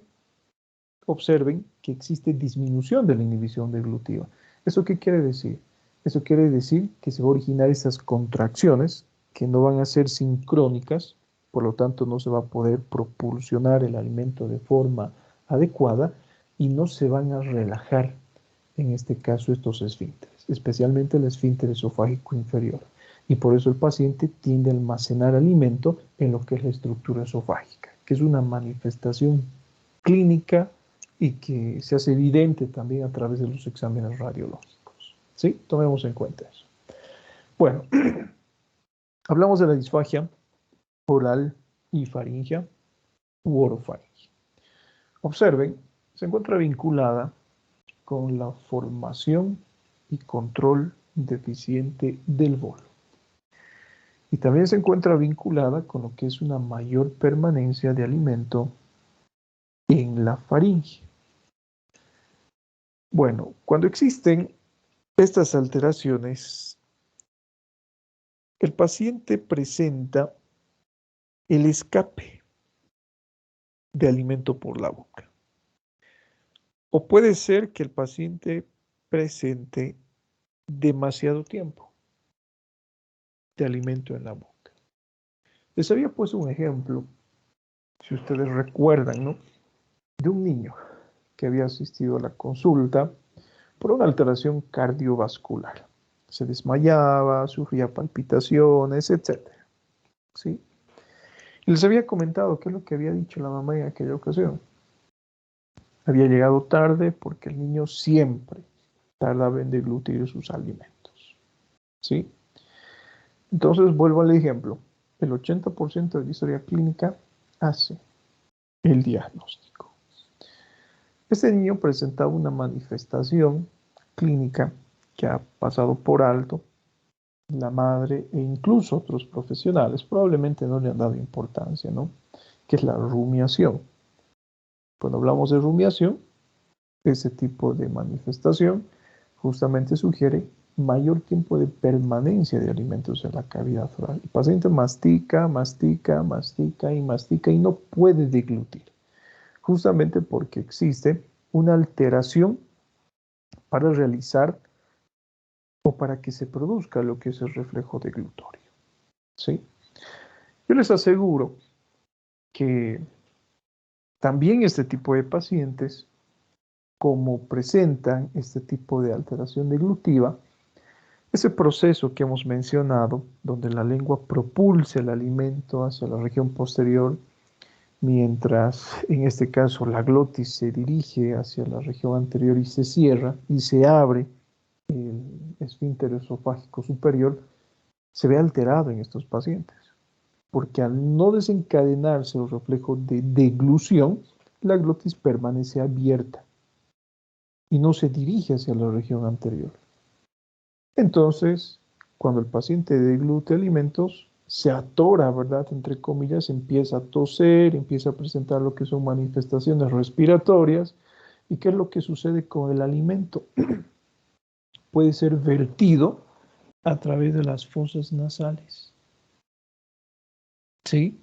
Speaker 1: observen que existe disminución de la inhibición deglutiva. ¿Eso qué quiere decir? Eso quiere decir que se va a originar esas contracciones que no van a ser sincrónicas, por lo tanto no se va a poder propulsionar el alimento de forma adecuada y no se van a relajar, en este caso, estos esfínteres, especialmente el esfínter esofágico inferior. Y por eso el paciente tiende a almacenar alimento en lo que es la estructura esofágica, que es una manifestación clínica y que se hace evidente también a través de los exámenes radiológicos. ¿Sí? Tomemos en cuenta eso. Bueno, hablamos de la disfagia oral y faríngea u orofaringia. Observen, se encuentra vinculada con la formación y control deficiente del bolo. Y también se encuentra vinculada con lo que es una mayor permanencia de alimento en la faringe. Bueno, cuando existen estas alteraciones, el paciente presenta el escape de alimento por la boca. O puede ser que el paciente presente demasiado tiempo de alimento en la boca. Les había puesto un ejemplo, si ustedes recuerdan, ¿no? De un niño que había asistido a la consulta por una alteración cardiovascular. Se desmayaba, sufría palpitaciones, etc. ¿Sí? Y les había comentado qué es lo que había dicho la mamá en aquella ocasión. Había llegado tarde porque el niño siempre tardaba en deglutir sus alimentos. ¿Sí? Entonces, vuelvo al ejemplo. El 80% de la historia clínica hace el diagnóstico. Este niño presentaba una manifestación clínica que ha pasado por alto la madre e incluso otros profesionales. Probablemente no le han dado importancia, ¿no? Que es la rumiación. Cuando hablamos de rumiación, ese tipo de manifestación justamente sugiere mayor tiempo de permanencia de alimentos en la cavidad oral. El paciente mastica, mastica, mastica y no puede deglutir, justamente porque existe una alteración para realizar o para que se produzca lo que es el reflejo deglutorio. ¿Sí? Yo les aseguro que también este tipo de pacientes, como presentan este tipo de alteración deglutiva, ese proceso que hemos mencionado, donde la lengua propulsa el alimento hacia la región posterior, mientras en este caso la glotis se dirige hacia la región anterior y se cierra y se abre el esfínter esofágico superior, se ve alterado en estos pacientes, porque al no desencadenarse los reflejos de deglución, la glotis permanece abierta y no se dirige hacia la región anterior. Entonces, cuando el paciente deglute alimentos, se atora, ¿verdad? Entre comillas, empieza a toser, empieza a presentar lo que son manifestaciones respiratorias. ¿Y qué es lo que sucede con el alimento? Puede ser vertido a través de las fosas nasales. ¿Sí?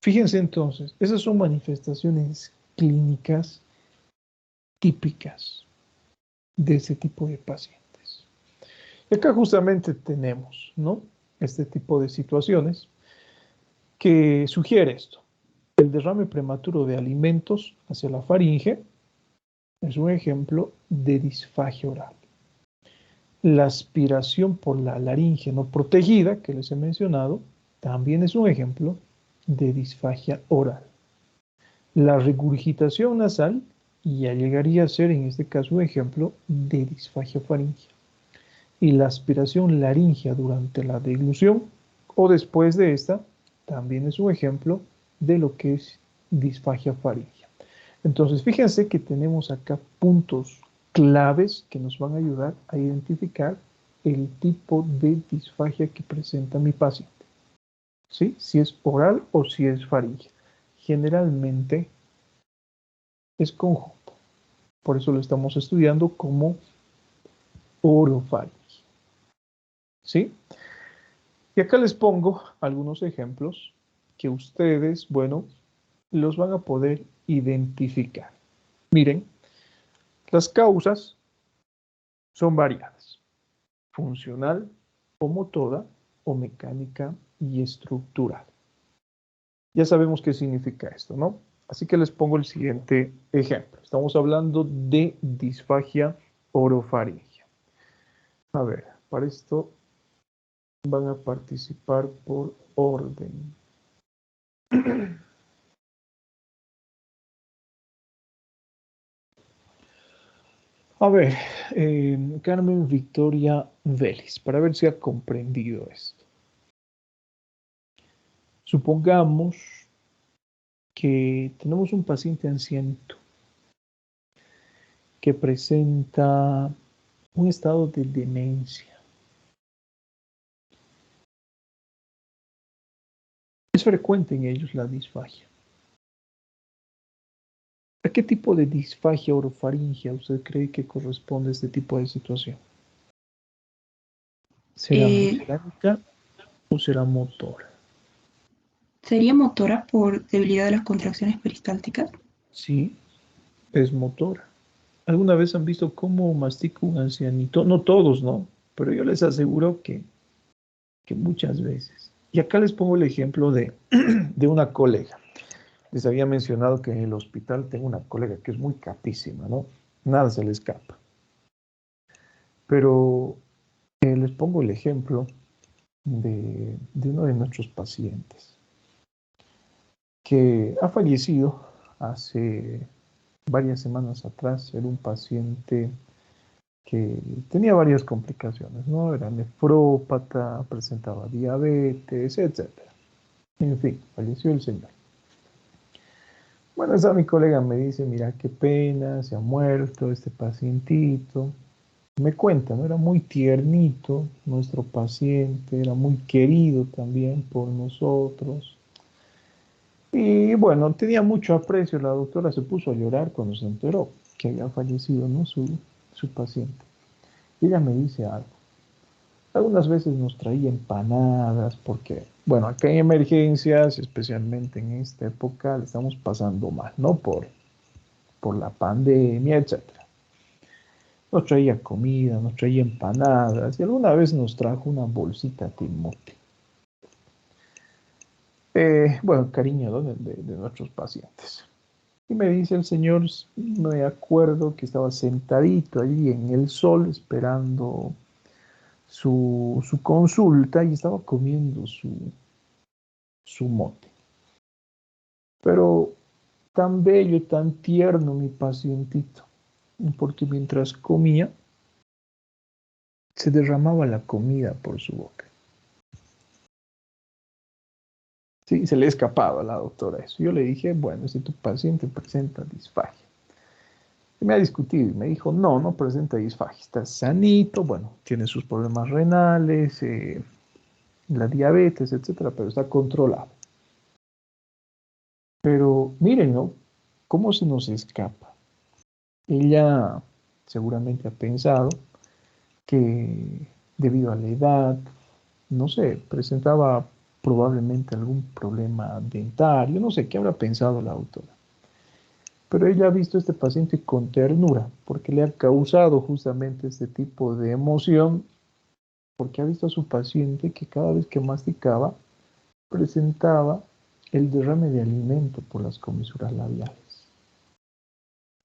Speaker 1: Fíjense entonces, esas son manifestaciones clínicas típicas de ese tipo de pacientes. Y acá justamente tenemos, ¿no?, este tipo de situaciones que sugiere esto. El derrame prematuro de alimentos hacia la faringe es un ejemplo de disfagia oral. La aspiración por la laringe no protegida, que les he mencionado, también es un ejemplo de disfagia oral. La regurgitación nasal ya llegaría a ser, en este caso, un ejemplo de disfagia faríngea. Y la aspiración laríngea durante la deglución o después de esta también es un ejemplo de lo que es disfagia faríngea. Entonces, fíjense que tenemos acá puntos claves que nos van a ayudar a identificar el tipo de disfagia que presenta mi paciente. ¿Sí? Si es oral o si es faríngea. Generalmente es conjunto. Por eso lo estamos estudiando como orofaringe. ¿Sí? Y acá les pongo algunos ejemplos que ustedes, bueno, los van a poder identificar. Miren, las causas son variadas: funcional o motora o mecánica y estructural. Ya sabemos qué significa esto, ¿no? Así que les pongo el siguiente ejemplo. Estamos hablando de disfagia orofaringea. A ver, para esto van a participar por orden. A ver, Carmen Victoria Vélez, para ver si ha comprendido esto. Supongamos que tenemos un paciente ancianito que presenta un estado de demencia. Es frecuente en ellos la disfagia. ¿A qué tipo de disfagia orofaringea usted cree que corresponde a este tipo de situación? ¿Será mecánica o será motora?
Speaker 5: ¿Sería motora por debilidad de las contracciones peristálticas?
Speaker 1: Sí, es motora. ¿Alguna vez han visto cómo mastica un ancianito? No todos, ¿no? Pero yo les aseguro que muchas veces. Y acá les pongo el ejemplo de una colega. Les había mencionado que en el hospital tengo una colega que es muy capísima, ¿no? Nada se le escapa. Pero les pongo el ejemplo de uno de nuestros pacientes que ha fallecido hace varias semanas atrás. Era un paciente que tenía varias complicaciones, ¿no? Era nefrópata, presentaba diabetes, etc. En fin, falleció el señor. Bueno, esa mi colega me dice, mira qué pena, se ha muerto este pacientito. Me cuenta, ¿no? Era muy tiernito nuestro paciente, era muy querido también por nosotros. Y bueno, tenía mucho aprecio. La doctora se puso a llorar cuando se enteró que había fallecido, ¿no?, su paciente. Y ella me dice algo. Algunas veces nos traía empanadas porque, bueno, acá en emergencias, especialmente en esta época, le estamos pasando mal, ¿no? Por la pandemia, etc. Nos traía comida, nos traía empanadas y alguna vez nos trajo una bolsita de mote. Bueno, cariño, ¿no? de nuestros pacientes. Y me dice el señor, me acuerdo que estaba sentadito allí en el sol esperando su consulta y estaba comiendo su mote. Pero tan bello, tan tierno mi pacientito, porque mientras comía, se derramaba la comida por su boca. Sí, se le escapaba a la doctora eso. Yo le dije, bueno, si tu paciente presenta disfagia. Y me ha discutido y me dijo, no, no presenta disfagia, está sanito, bueno, tiene sus problemas renales, la diabetes, etcétera, pero está controlado. Pero miren, ¿no? ¿Cómo se nos escapa? Ella seguramente ha pensado que debido a la edad, no sé, presentaba probablemente algún problema dentario, no sé qué habrá pensado la autora. Pero ella ha visto a este paciente con ternura, porque le ha causado justamente este tipo de emoción, porque ha visto a su paciente que cada vez que masticaba, presentaba el derrame de alimento por las comisuras labiales.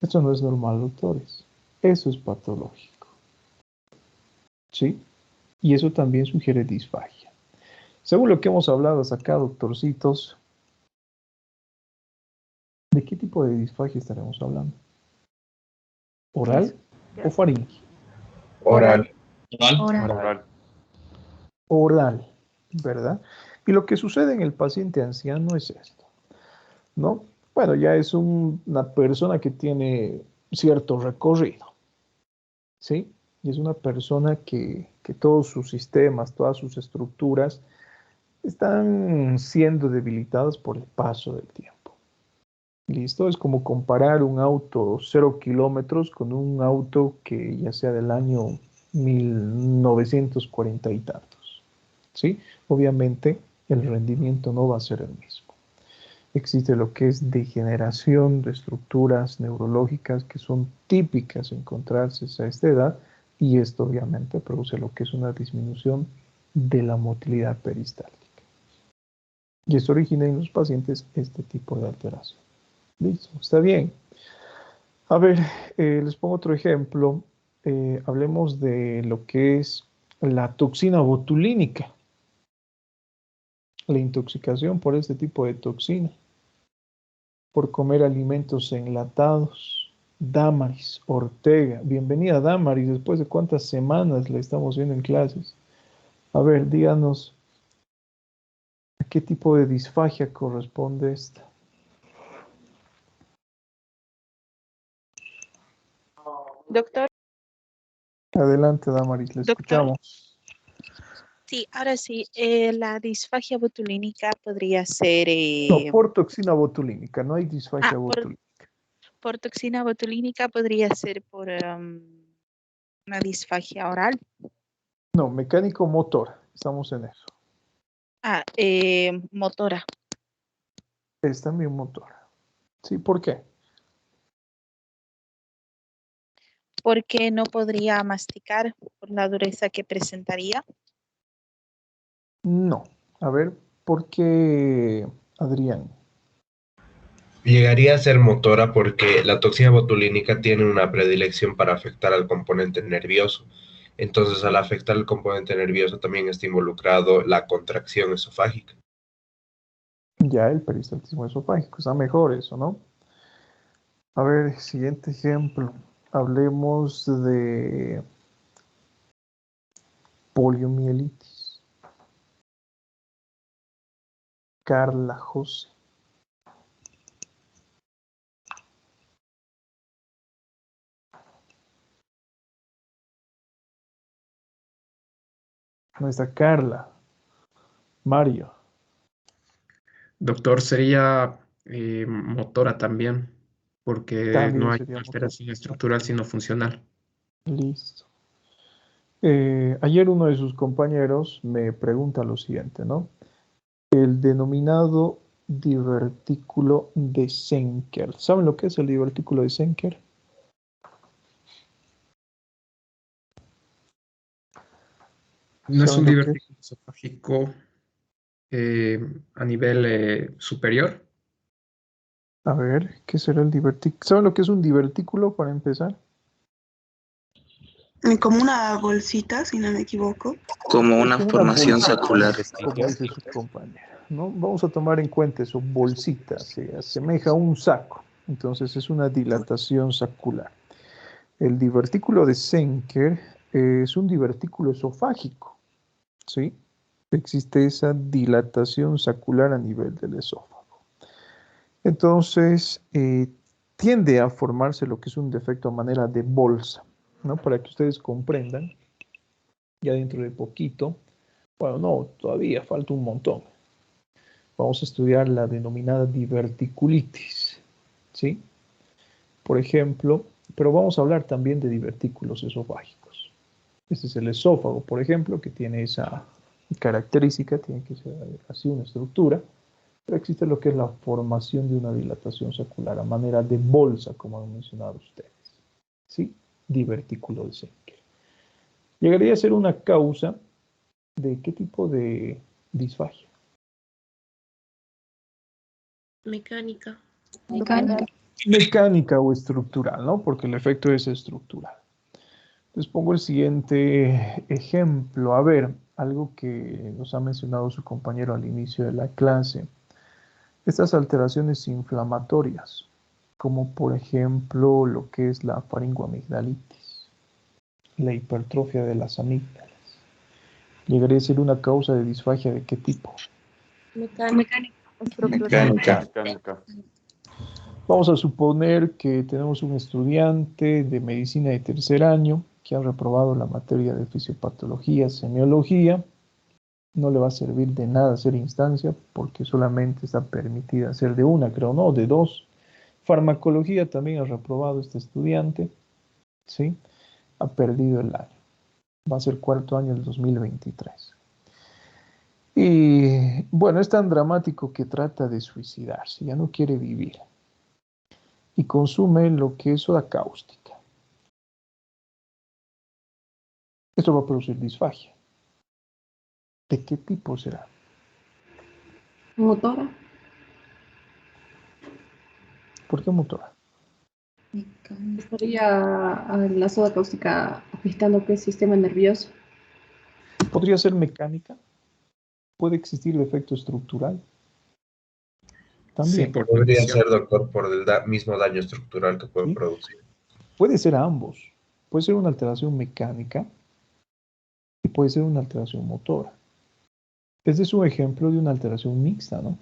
Speaker 1: Esto no es normal, doctores. Eso es patológico. ¿Sí? Y eso también sugiere disfagia. Según lo que hemos hablado hasta acá, doctorcitos, ¿de qué tipo de disfagia estaremos hablando? ¿Oral o faríngea?
Speaker 7: Oral.
Speaker 3: Oral.
Speaker 1: Oral, ¿verdad? Y lo que sucede en el paciente anciano es esto, ¿no? Bueno, ya es una persona que tiene cierto recorrido, ¿sí? Y es una persona que todos sus sistemas, todas sus estructuras están siendo debilitadas por el paso del tiempo. ¿Listo? Es como comparar un auto 0 kilómetros con un auto que ya sea del año 1940 y tantos. ¿Sí? Obviamente el rendimiento no va a ser el mismo. Existe lo que es degeneración de estructuras neurológicas que son típicas encontrarse a esta edad y esto obviamente produce lo que es una disminución de la motilidad peristáltica. Y esto origina en los pacientes este tipo de alteración. Listo, está bien. A ver, les pongo otro ejemplo. Hablemos de lo que es la toxina botulínica, la intoxicación por este tipo de toxina, por comer alimentos enlatados. Damaris Ortega, bienvenida Damaris, después de cuántas semanas la estamos viendo en clases. A ver, díganos, ¿a qué tipo de disfagia corresponde esta?
Speaker 10: Doctor,
Speaker 1: Adelante, Damaris, le
Speaker 10: doctor,
Speaker 1: escuchamos.
Speaker 10: sí, ahora sí, la disfagia botulínica podría ser
Speaker 1: No, por toxina botulínica, no hay disfagia
Speaker 10: por,
Speaker 1: botulínica.
Speaker 10: por toxina botulínica, podría ser por una disfagia oral.
Speaker 1: No, mecánico motor, estamos en eso.
Speaker 10: Motora,
Speaker 1: Es también motor. Sí, ¿por qué?
Speaker 10: porque no podría masticar por la dureza que presentaría.
Speaker 1: No. A ver, ¿por qué, Adrián?
Speaker 7: Llegaría a ser motora porque la toxina botulínica tiene una predilección para afectar al componente nervioso. Entonces, al afectar el componente nervioso también está involucrado la contracción esofágica.
Speaker 1: Ya el peristaltismo esofágico, está mejor eso, ¿no? A ver, siguiente ejemplo. Hablemos de poliomielitis. Carla José. Nuestra Carla. Mario.
Speaker 6: Doctor, sería motora también, porque no
Speaker 1: También
Speaker 6: hay
Speaker 1: sería motor.
Speaker 6: alteración estructural, sino funcional.
Speaker 1: Listo. Ayer uno de sus compañeros me pregunta lo siguiente, ¿no? El denominado divertículo de Zenker. ¿Saben lo que es el divertículo de Zenker?
Speaker 6: No es
Speaker 1: ¿Saben
Speaker 6: un
Speaker 1: lo que es?
Speaker 6: divertículo esofágico. a nivel superior.
Speaker 1: A ver, ¿qué será el divertículo? ¿Saben lo que es un divertículo para empezar?
Speaker 5: Como una bolsita, si no me equivoco.
Speaker 8: Como una
Speaker 1: Como
Speaker 8: formación
Speaker 1: bolsita,
Speaker 8: sacular.
Speaker 1: como dice su compañera, ¿no? Vamos a tomar en cuenta eso, bolsita, se asemeja a un saco, entonces es una dilatación sacular. El divertículo de Zenker es un divertículo esofágico, ¿sí? Existe esa dilatación sacular a nivel del esófago. Entonces, tiende a formarse lo que es un defecto a manera de bolsa, ¿no? Para que ustedes comprendan, ya dentro de poquito, bueno, no, todavía falta un montón. Vamos a estudiar la denominada diverticulitis, ¿sí? Por ejemplo, pero vamos a hablar también de divertículos esofágicos. Este es el esófago, por ejemplo, que tiene esa característica, tiene que ser así una estructura, pero existe lo que es la formación de una dilatación sacular a manera de bolsa, como han mencionado ustedes, ¿sí? Divertículo de Zenker. Llegaría a ser una causa de qué tipo de disfagia.
Speaker 2: Mecánica.
Speaker 1: Mecánica o estructural, ¿no? Porque el efecto es estructural. Les pongo el siguiente ejemplo. A ver, algo que nos ha mencionado su compañero al inicio de la clase. Estas alteraciones inflamatorias, como por ejemplo lo que es la faringoamigdalitis, la hipertrofia de las amígdalas, llegaría a ser una causa de disfagia ¿de qué tipo?
Speaker 2: Mecánica.
Speaker 3: Mecánica.
Speaker 1: Vamos a suponer que tenemos un estudiante de medicina de tercer año que ha reprobado la materia de fisiopatología, semiología. No le va a servir de nada hacer instancia porque solamente está permitida hacer de una, creo, no, de dos. Farmacología también ha reprobado este estudiante, ¿sí? Ha perdido el año. Va a ser cuarto año del 2023. Y bueno, es tan dramático que trata de suicidarse, ya no quiere vivir. Y consume lo que es soda cáustica. Esto va a producir disfagia. ¿De qué tipo será?
Speaker 11: Motora.
Speaker 1: ¿Por qué motora?
Speaker 11: Estaría la soda cáustica afectando el sistema nervioso.
Speaker 1: ¿Podría ser mecánica? ¿Puede existir defecto estructural?
Speaker 6: Sí,
Speaker 1: También.
Speaker 6: por
Speaker 7: Podría
Speaker 6: fricción.
Speaker 7: ser, doctor, por el mismo daño estructural que puede
Speaker 1: ¿Sí?
Speaker 7: producir.
Speaker 1: Puede ser ambos. Puede ser una alteración mecánica y puede ser una alteración motora. Este es un ejemplo de una alteración mixta, ¿no?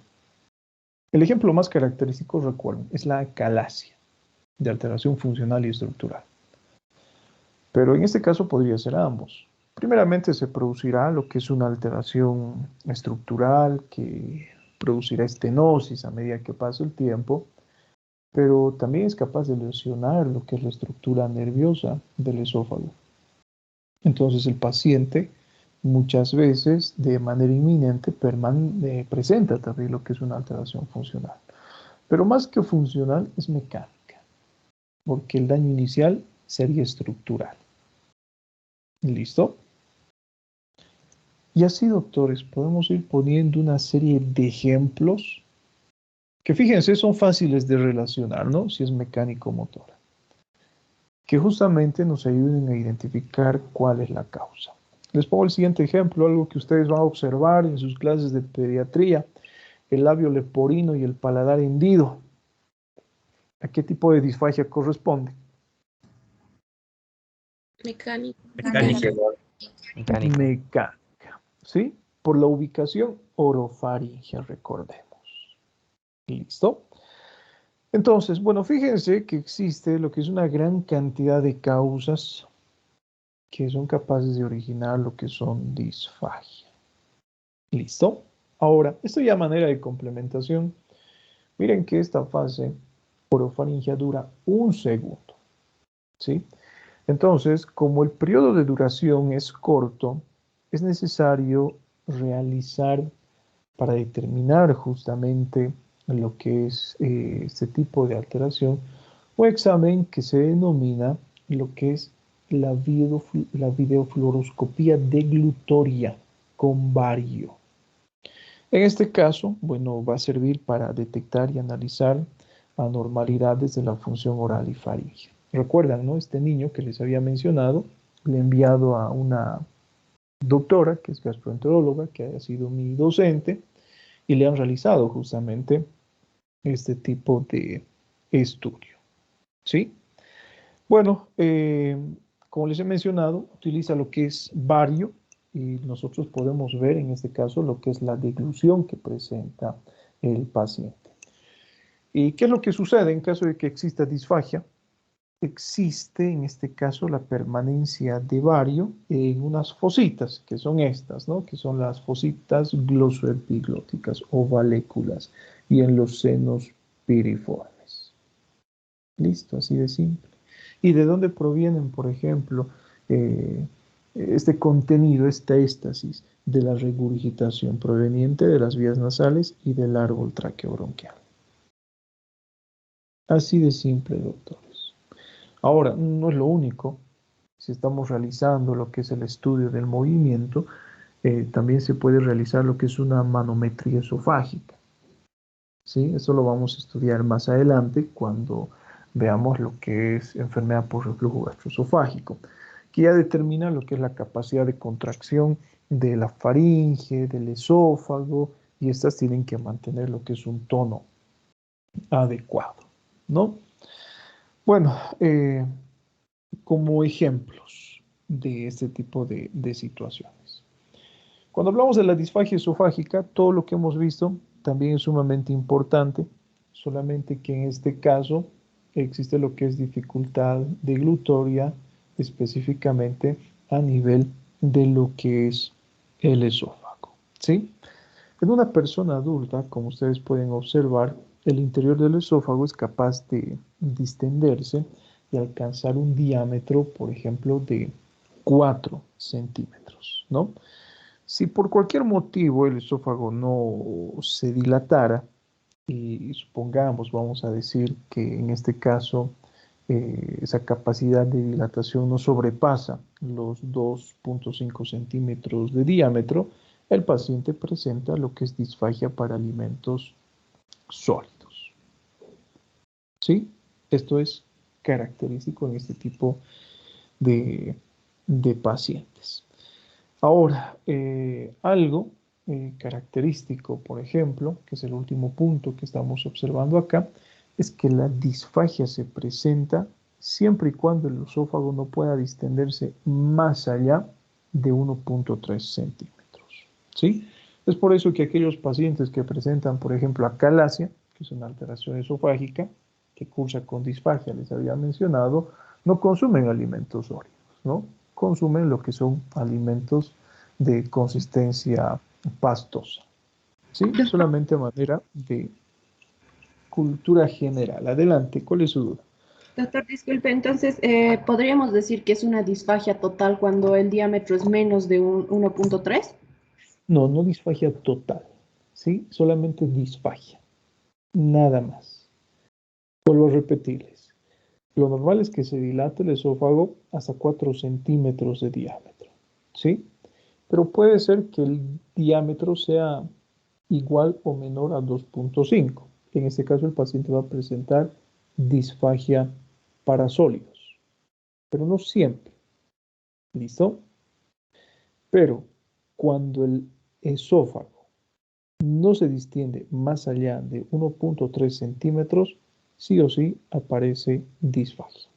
Speaker 1: El ejemplo más característico, recuerden, es la acalasia, de alteración funcional y estructural. Pero en este caso podría ser ambos. Primeramente se producirá lo que es una alteración estructural que producirá estenosis a medida que pasa el tiempo, pero también es capaz de lesionar lo que es la estructura nerviosa del esófago. Entonces el paciente muchas veces de manera inminente presenta también lo que es una alteración funcional. Pero más que funcional es mecánica, porque el daño inicial sería estructural. ¿Listo? Y así, doctores, podemos ir poniendo una serie de ejemplos que, fíjense, son fáciles de relacionar, ¿no? Si es mecánico-motora. Que justamente nos ayuden a identificar cuál es la causa. Les pongo el siguiente ejemplo, algo que ustedes van a observar en sus clases de pediatría, el labio leporino y el paladar hendido. ¿A qué tipo de disfagia corresponde?
Speaker 2: Mecánica.
Speaker 1: Mecánica, ¿sí? Por la ubicación orofaringea, recordemos. ¿Listo? Entonces, bueno, fíjense que existe lo que es una gran cantidad de causas que son capaces de originar lo que son disfagia. ¿Listo? Ahora, esto ya a manera de complementación. Miren que esta fase orofaringea dura 1 segundo, ¿sí? Entonces, como el periodo de duración es corto, es necesario realizar para determinar justamente lo que es este tipo de alteración, un examen que se denomina lo que es la videofluoroscopía deglutoria con bario. En este caso, bueno, va a servir para detectar y analizar anormalidades de la función oral y faríngea. Recuerdan, ¿no? Este niño que les había mencionado, le he enviado a una doctora, que es gastroenteróloga, que haya sido mi docente, y le han realizado justamente este tipo de estudio. ¿Sí? Bueno, como les he mencionado, utiliza lo que es bario y nosotros podemos ver en este caso lo que es la deglución que presenta el paciente. ¿Y qué es lo que sucede en caso de que exista disfagia? Existe en este caso la permanencia de bario en unas fositas, que son estas, ¿no? Que son las fositas glosoepiglóticas o valéculas y en los senos piriformes. Listo, así de simple. ¿Y de dónde provienen, por ejemplo, este contenido, esta éstasis de la regurgitación proveniente de las vías nasales y del árbol traqueobronquial? Así de simple, doctores. Ahora, no es lo único. Si estamos realizando lo que es el estudio del movimiento, también se puede realizar lo que es una manometría esofágica. ¿Sí? Eso lo vamos a estudiar más adelante cuando veamos lo que es enfermedad por reflujo gastroesofágico, que ya determina lo que es la capacidad de contracción de la faringe, del esófago, y estas tienen que mantener lo que es un tono adecuado, ¿no? Bueno, como ejemplos de este tipo de situaciones. Cuando hablamos de la disfagia esofágica, todo lo que hemos visto también es sumamente importante, solamente que en este caso existe lo que es dificultad deglutoria, específicamente a nivel de lo que es el esófago, ¿sí? En una persona adulta, como ustedes pueden observar, el interior del esófago es capaz de distenderse y alcanzar un diámetro, por ejemplo, de 4 centímetros, ¿no? Si por cualquier motivo el esófago no se dilatara, y supongamos, vamos a decir que en este caso esa capacidad de dilatación no sobrepasa los 2,5 centímetros de diámetro, el paciente presenta lo que es disfagia para alimentos sólidos. ¿Sí? Esto es característico en este tipo de pacientes. Ahora, algo característico, por ejemplo, que es el último punto que estamos observando acá, es que la disfagia se presenta siempre y cuando el esófago no pueda distenderse más allá de 1,3 centímetros. ¿Sí? Es por eso que aquellos pacientes que presentan, por ejemplo, acalasia, que es una alteración esofágica, que cursa con disfagia, les había mencionado, no consumen alimentos sólidos, ¿no? Consumen lo que son alimentos de consistencia pastosa. ¿Sí? Solamente a manera de cultura general. Adelante, ¿cuál es su duda?
Speaker 11: Doctor, disculpe, entonces, ¿podríamos decir que es una disfagia total cuando el diámetro es menos de 1,3?
Speaker 1: No, no disfagia total, ¿sí? Solamente disfagia, nada más. Vuelvo a repetirles. Lo normal es que se dilate el esófago hasta 4 centímetros de diámetro, ¿sí? Pero puede ser que el diámetro sea igual o menor a 2,5. En este caso el paciente va a presentar disfagia para sólidos, pero no siempre. ¿Listo? Pero cuando el esófago no se distiende más allá de 1,3 centímetros, sí o sí aparece disfagia.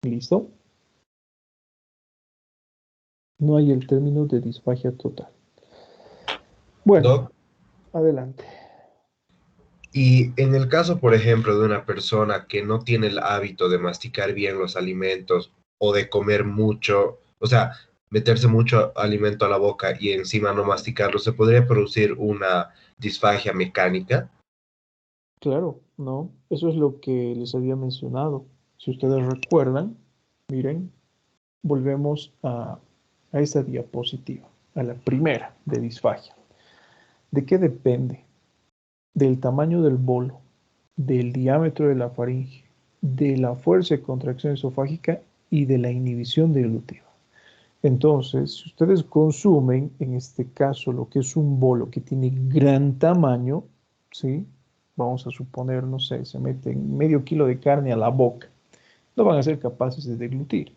Speaker 1: ¿Listo? No hay el término de disfagia total. Bueno,
Speaker 7: Doc,
Speaker 1: adelante.
Speaker 7: y en el caso, por ejemplo, de una persona que no tiene el hábito de masticar bien los alimentos o de comer mucho, o sea, meterse mucho alimento a la boca y encima no masticarlo, ¿se podría producir una disfagia mecánica?
Speaker 1: Claro, no, eso es lo que les había mencionado. Si ustedes recuerdan, miren, volvemos a esta diapositiva, a la primera de disfagia. ¿De qué depende? Del tamaño del bolo, del diámetro de la faringe, de la fuerza de contracción esofágica y de la inhibición deglutiva. Entonces, si ustedes consumen, en este caso, lo que es un bolo que tiene gran tamaño, ¿sí? Vamos a suponer, no sé, se meten medio kilo de carne a la boca, no van a ser capaces de deglutir.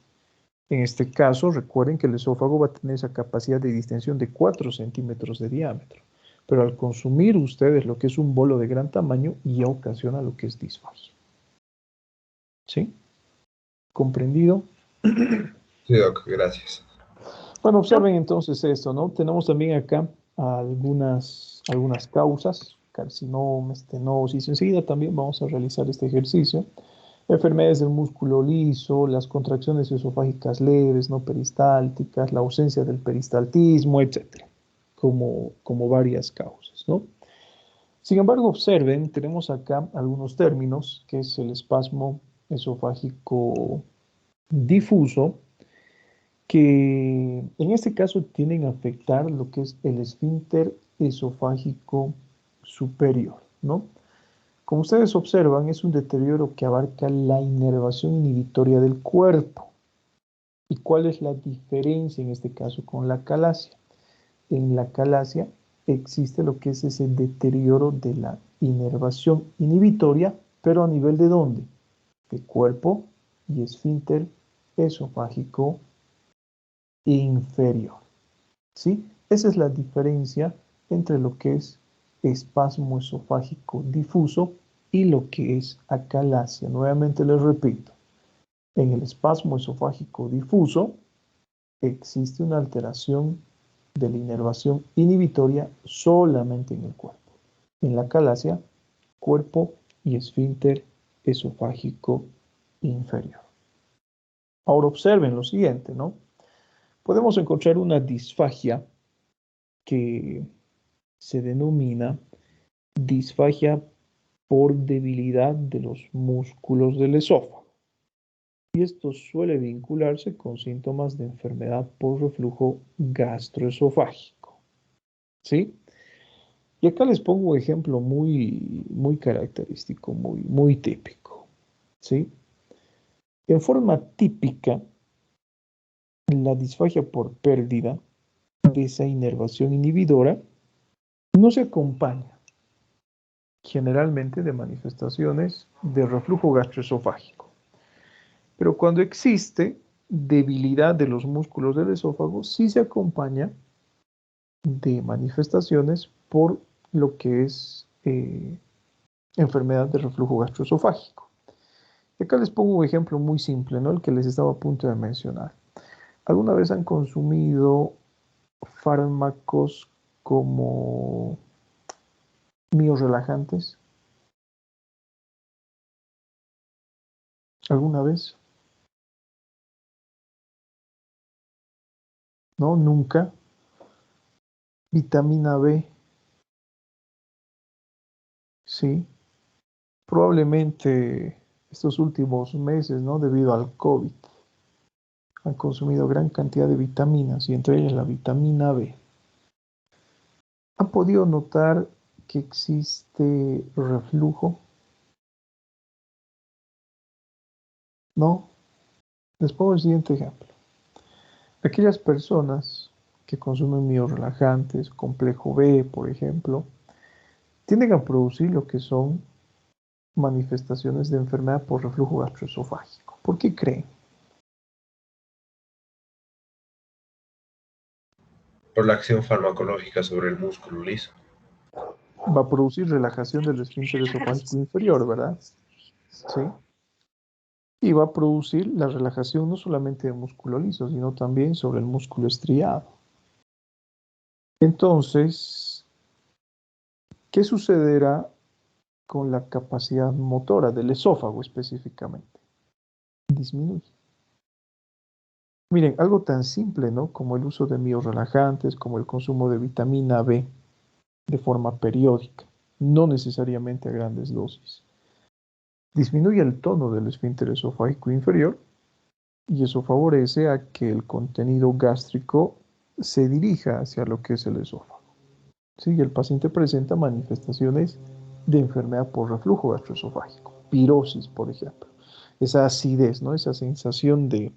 Speaker 1: En este caso, recuerden que el esófago va a tener esa capacidad de distensión de 4 centímetros de diámetro. Pero al consumir ustedes lo que es un bolo de gran tamaño, ya ocasiona lo que es disfagia. ¿Sí? ¿Comprendido?
Speaker 7: Sí, Doc, gracias.
Speaker 1: Bueno, observen entonces esto, ¿no? Tenemos también acá algunas causas, carcinoma, estenosis. Enseguida también vamos a realizar este ejercicio. Enfermedades del músculo liso, las contracciones esofágicas leves, no peristálticas, la ausencia del peristaltismo, etcétera, como varias causas, ¿no? Sin embargo, observen, tenemos acá algunos términos, que es el espasmo esofágico difuso, que en este caso tienden a afectar lo que es el esfínter esofágico superior, ¿no? Como ustedes observan, es un deterioro que abarca la inervación inhibitoria del cuerpo. ¿Y cuál es la diferencia en este caso con la calasia? En la calasia existe lo que es ese deterioro de la inervación inhibitoria, pero a nivel de ¿dónde? De cuerpo y esfínter esofágico inferior. ¿Sí? Esa es la diferencia entre lo que es espasmo esofágico difuso y lo que es acalasia. Nuevamente les repito, en el espasmo esofágico difuso existe una alteración de la inervación inhibitoria solamente en el cuerpo. En la acalasia, cuerpo y esfínter esofágico inferior. Ahora observen lo siguiente, ¿no? Podemos encontrar una disfagia que se denomina disfagia por debilidad de los músculos del esófago. Y esto suele vincularse con síntomas de enfermedad por reflujo gastroesofágico. ¿Sí? Y acá les pongo un ejemplo muy característico, muy típico. ¿Sí? En forma típica, la disfagia por pérdida de esa inervación inhibidora no se acompaña generalmente de manifestaciones de reflujo gastroesofágico. Pero cuando existe debilidad de los músculos del esófago, sí se acompaña de manifestaciones por lo que es enfermedad de reflujo gastroesofágico. Y acá les pongo un ejemplo muy simple, ¿no? El que les estaba a punto de mencionar. ¿Alguna vez han consumido fármacos como miorelajantes? ¿Alguna vez? ¿No? Nunca. Vitamina B. Sí. Probablemente estos últimos meses, ¿no? Debido al COVID, han consumido gran cantidad de vitaminas y entre ellas la vitamina B. ¿Han podido notar que existe reflujo? ¿No? Les pongo el siguiente ejemplo. Aquellas personas que consumen miorelajantes, complejo B, por ejemplo, tienden a producir lo que son manifestaciones de enfermedad por reflujo gastroesofágico. ¿Por qué creen?
Speaker 7: Por la acción farmacológica sobre el músculo liso.
Speaker 1: Va a producir relajación del esfínter esofágico inferior, ¿verdad? Sí. Y va a producir la relajación no solamente del músculo liso, sino también sobre el músculo estriado. Entonces, ¿qué sucederá con la capacidad motora del esófago específicamente? Disminuye. Miren, algo tan simple, ¿no? Como el uso de miorelajantes, como el consumo de vitamina B de forma periódica, no necesariamente a grandes dosis. Disminuye el tono del esfínter esofágico inferior y eso favorece a que el contenido gástrico se dirija hacia lo que es el esófago. ¿Sí? Y el paciente presenta manifestaciones de enfermedad por reflujo gastroesofágico, pirosis, por ejemplo. Esa acidez, ¿no? Esa sensación de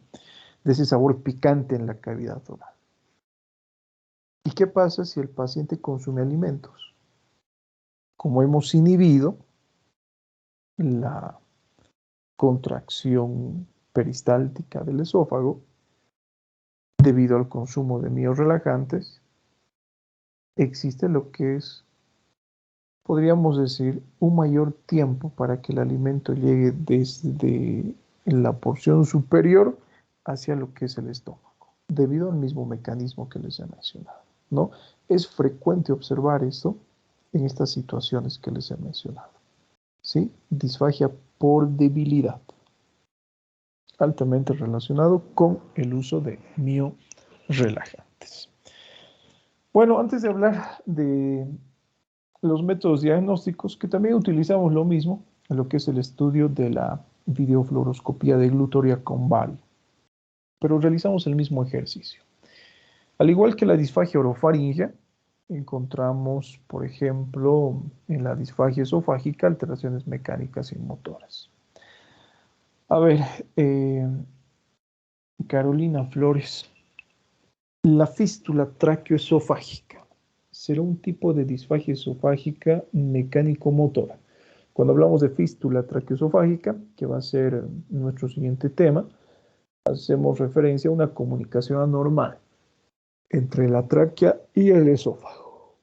Speaker 1: de ese sabor picante en la cavidad oral. ¿Y qué pasa si el paciente consume alimentos? Como hemos inhibido la contracción peristáltica del esófago debido al consumo de miorrelajantes, existe lo que es, podríamos decir, un mayor tiempo para que el alimento llegue desde la porción superior hacia lo que es el estómago, debido al mismo mecanismo que les he mencionado, ¿no? Es frecuente observar esto en estas situaciones que les he mencionado, ¿sí? Disfagia por debilidad, altamente relacionado con el uso de miorrelajantes. Bueno, antes de hablar de los métodos diagnósticos, que también utilizamos lo mismo en lo que es el estudio de la videofluoroscopía de glutoria con VAL, pero realizamos el mismo ejercicio. Al igual que la disfagia orofaringea, encontramos, por ejemplo, en la disfagia esofágica alteraciones mecánicas y motoras. A ver, Carolina Flores, la fístula traqueoesofágica será un tipo de disfagia esofágica mecánico-motora. Cuando hablamos de fístula traqueoesofágica, que va a ser nuestro siguiente tema, hacemos referencia a una comunicación anormal entre la tráquea y el esófago.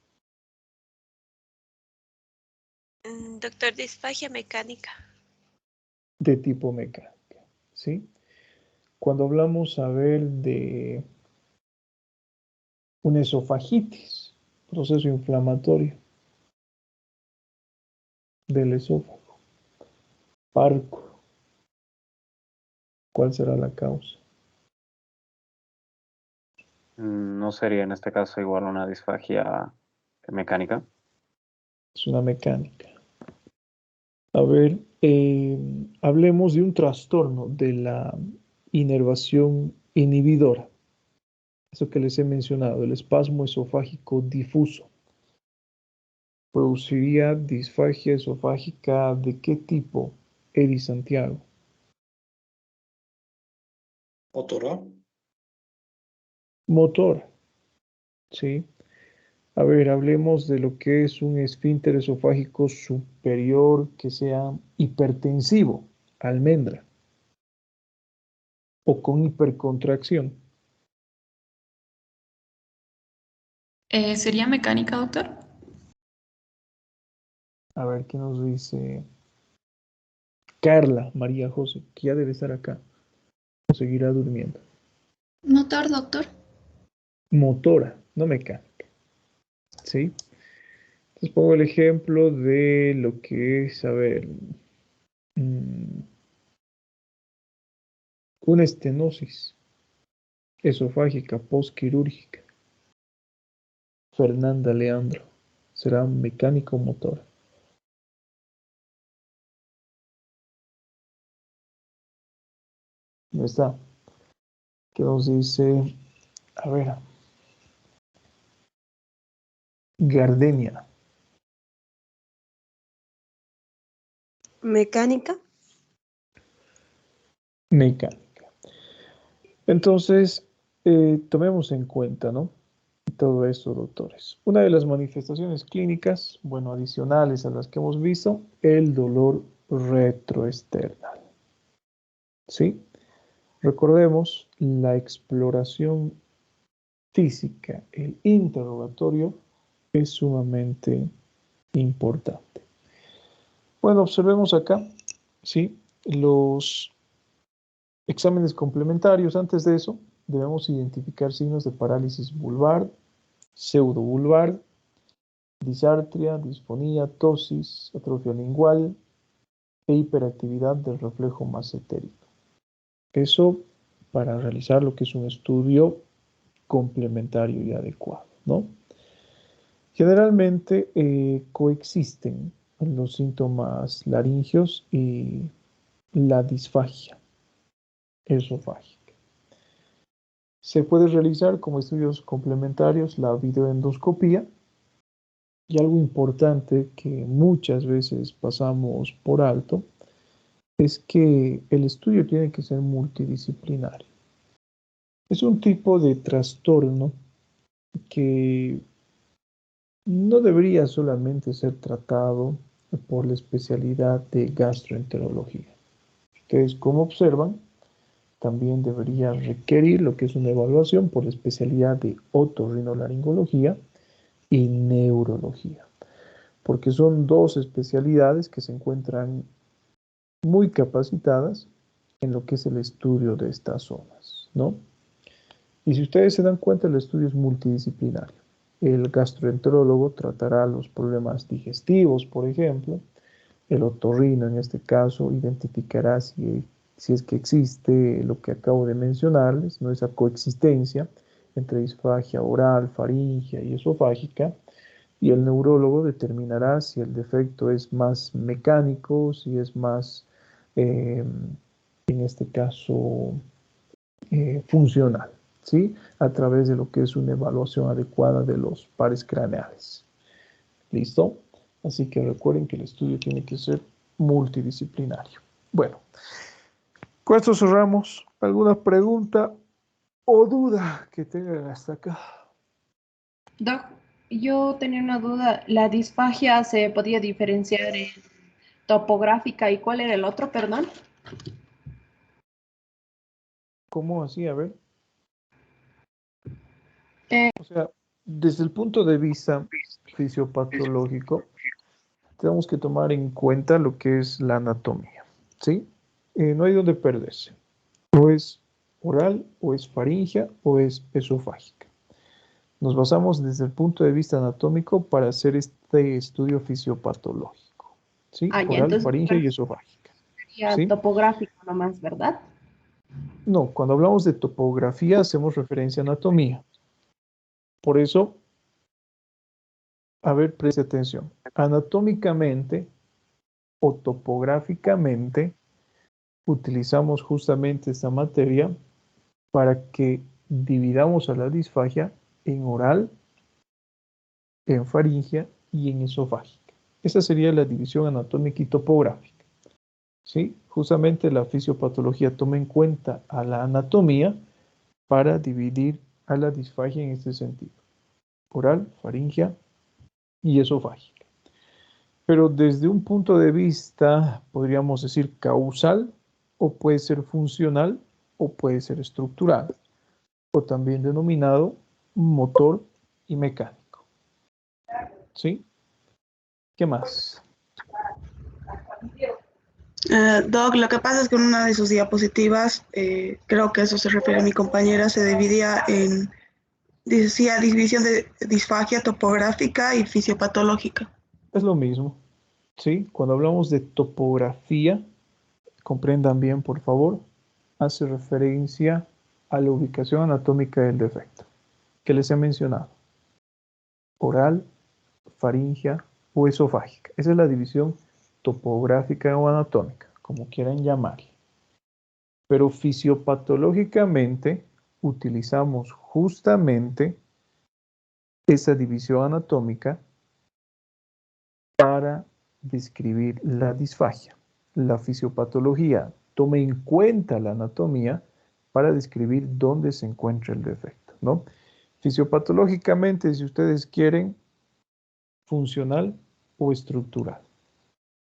Speaker 2: Doctor, disfagia mecánica.
Speaker 1: De tipo mecánica, ¿sí? Cuando hablamos, a ver, de una esofagitis, proceso inflamatorio del esófago, arco, ¿cuál será la causa?
Speaker 9: ¿No sería en este caso igual una disfagia mecánica?
Speaker 1: Es una mecánica. A ver, hablemos de un trastorno de la inervación inhibidora. Eso que les he mencionado, el espasmo esofágico difuso. ¿Produciría disfagia esofágica de qué tipo, Edi Santiago?
Speaker 12: ¿Motora?
Speaker 1: Motor, ¿sí? A ver, hablemos de lo que es un esfínter esofágico superior que sea hipertensivo, almendra, o con hipercontracción.
Speaker 5: ¿Sería mecánica, doctor?
Speaker 1: A ver qué nos dice Carla María José, que ya debe estar acá, o seguirá durmiendo.
Speaker 5: Motor, doctor.
Speaker 1: Motora, no mecánica, ¿sí? Les pongo el ejemplo de lo que es, a ver, una estenosis esofágica postquirúrgica. Fernanda Leandro, será mecánico motor. ¿Dónde está? ¿Qué nos dice? A ver. Gardenia.
Speaker 13: Mecánica.
Speaker 1: Mecánica. Entonces, tomemos en cuenta, ¿no? Todo esto, doctores. Una de las manifestaciones clínicas, bueno, adicionales a las que hemos visto, el dolor retroesternal. ¿Sí? Recordemos, la exploración física, el interrogatorio, es sumamente importante. Bueno, observemos acá, ¿sí? Los exámenes complementarios. Antes de eso, debemos identificar signos de parálisis vulvar, pseudovulvar, disartria, disfonía, tosis, atrofia lingual e hiperactividad del reflejo masentérico. Eso para realizar lo que es un estudio complementario y adecuado, ¿no? Generalmente coexisten los síntomas laringios y la disfagia esofágica. Se puede realizar como estudios complementarios la videoendoscopía y algo importante que muchas veces pasamos por alto es que el estudio tiene que ser multidisciplinario. Es un tipo de trastorno que no debería solamente ser tratado por la especialidad de gastroenterología. Ustedes, como observan, también debería requerir lo que es una evaluación por la especialidad de otorrinolaringología y neurología, porque son dos especialidades que se encuentran muy capacitadas en lo que es el estudio de estas zonas, ¿no? Y si ustedes se dan cuenta, el estudio es multidisciplinario. El gastroenterólogo tratará los problemas digestivos, por ejemplo. El otorrino, en este caso, identificará si es que existe lo que acabo de mencionarles, ¿no? Esa coexistencia entre disfagia oral, faríngea y esofágica. Y el neurólogo determinará si el defecto es más mecánico, si es más, en este caso, funcional, ¿sí? A través de lo que es una evaluación adecuada de los pares craneales. ¿Listo? Así que recuerden que el estudio tiene que ser multidisciplinario. Bueno, con esto cerramos. ¿Alguna pregunta o duda que tengan hasta acá?
Speaker 11: Doc, yo tenía una duda. ¿La disfagia se podía diferenciar en topográfica y cuál era el otro, perdón?
Speaker 1: ¿Cómo así? A ver.
Speaker 11: Eh,
Speaker 1: O sea, desde el punto de vista fisiopatológico, tenemos que tomar en cuenta lo que es la anatomía, ¿sí? No hay donde perderse. O es oral, o es faríngea, o es esofágica. Nos basamos desde el punto de vista anatómico para hacer este estudio fisiopatológico, ¿sí?
Speaker 11: ya,
Speaker 1: Oral,
Speaker 11: entonces
Speaker 1: faríngea y esofágica,
Speaker 11: sería
Speaker 1: ¿sí?
Speaker 11: topográfico nomás, ¿verdad?
Speaker 1: No, cuando hablamos de topografía hacemos referencia a anatomía. Por eso, a ver, preste atención. Anatómicamente o topográficamente utilizamos justamente esta materia para que dividamos a la disfagia en oral, en faríngea y en esofágica. Esa sería la división anatómica y topográfica, ¿sí? Justamente la fisiopatología toma en cuenta a la anatomía para dividir a la disfagia en este sentido. Oral, faríngea y esofágica. Pero desde un punto de vista, podríamos decir, causal, o puede ser funcional, o puede ser estructural, o también denominado motor y mecánico. ¿Sí? ¿Qué más?
Speaker 12: Doc, lo que pasa es que en una de sus diapositivas, creo que eso se refiere a mi compañera, se dividía en, decía división de disfagia topográfica y fisiopatológica.
Speaker 1: Es lo mismo. ¿Sí? Cuando hablamos de topografía, comprendan bien, por favor, hace referencia a la ubicación anatómica del defecto que les he mencionado. Oral, faríngea o esofágica. Esa es la división topográfica o anatómica, como quieran llamarle. Pero fisiopatológicamente utilizamos justamente esa división anatómica para describir la disfagia. La fisiopatología toma en cuenta la anatomía para describir dónde se encuentra el defecto, ¿no? Fisiopatológicamente, si ustedes quieren, funcional o estructural,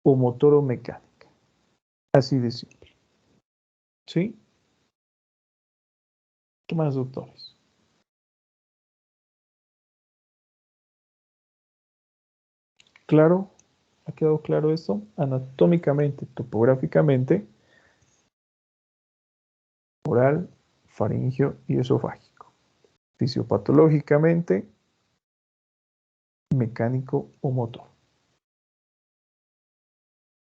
Speaker 1: o motor o mecánica. Así de simple. ¿Sí? ¿Qué más, doctores? ¿Claro? ¿Ha quedado claro esto? Anatómicamente, topográficamente, oral, faríngeo y esofágico. Fisiopatológicamente, mecánico o motor.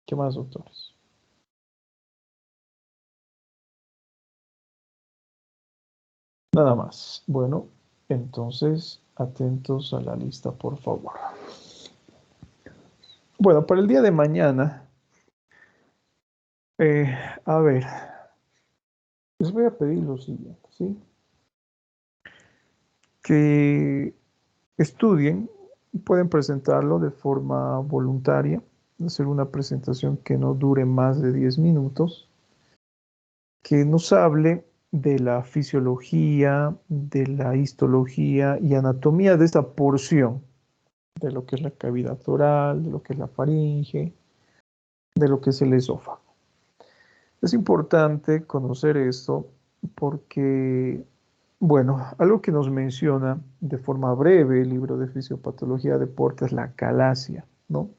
Speaker 1: ¿Qué más, doctores? Nada más. Bueno, entonces, atentos a la lista, por favor. Bueno, para el día de mañana, a ver, les voy a pedir lo siguiente, ¿sí? Que estudien, pueden presentarlo de forma voluntaria, hacer una presentación que no dure más de 10 minutos, que nos hable de la fisiología, de la histología y anatomía de esta porción, de lo que es la cavidad oral, de lo que es la faringe, de lo que es el esófago. Es importante conocer esto porque, bueno, algo que nos menciona de forma breve el libro de Fisiopatología de Deporte es la calasia, ¿no?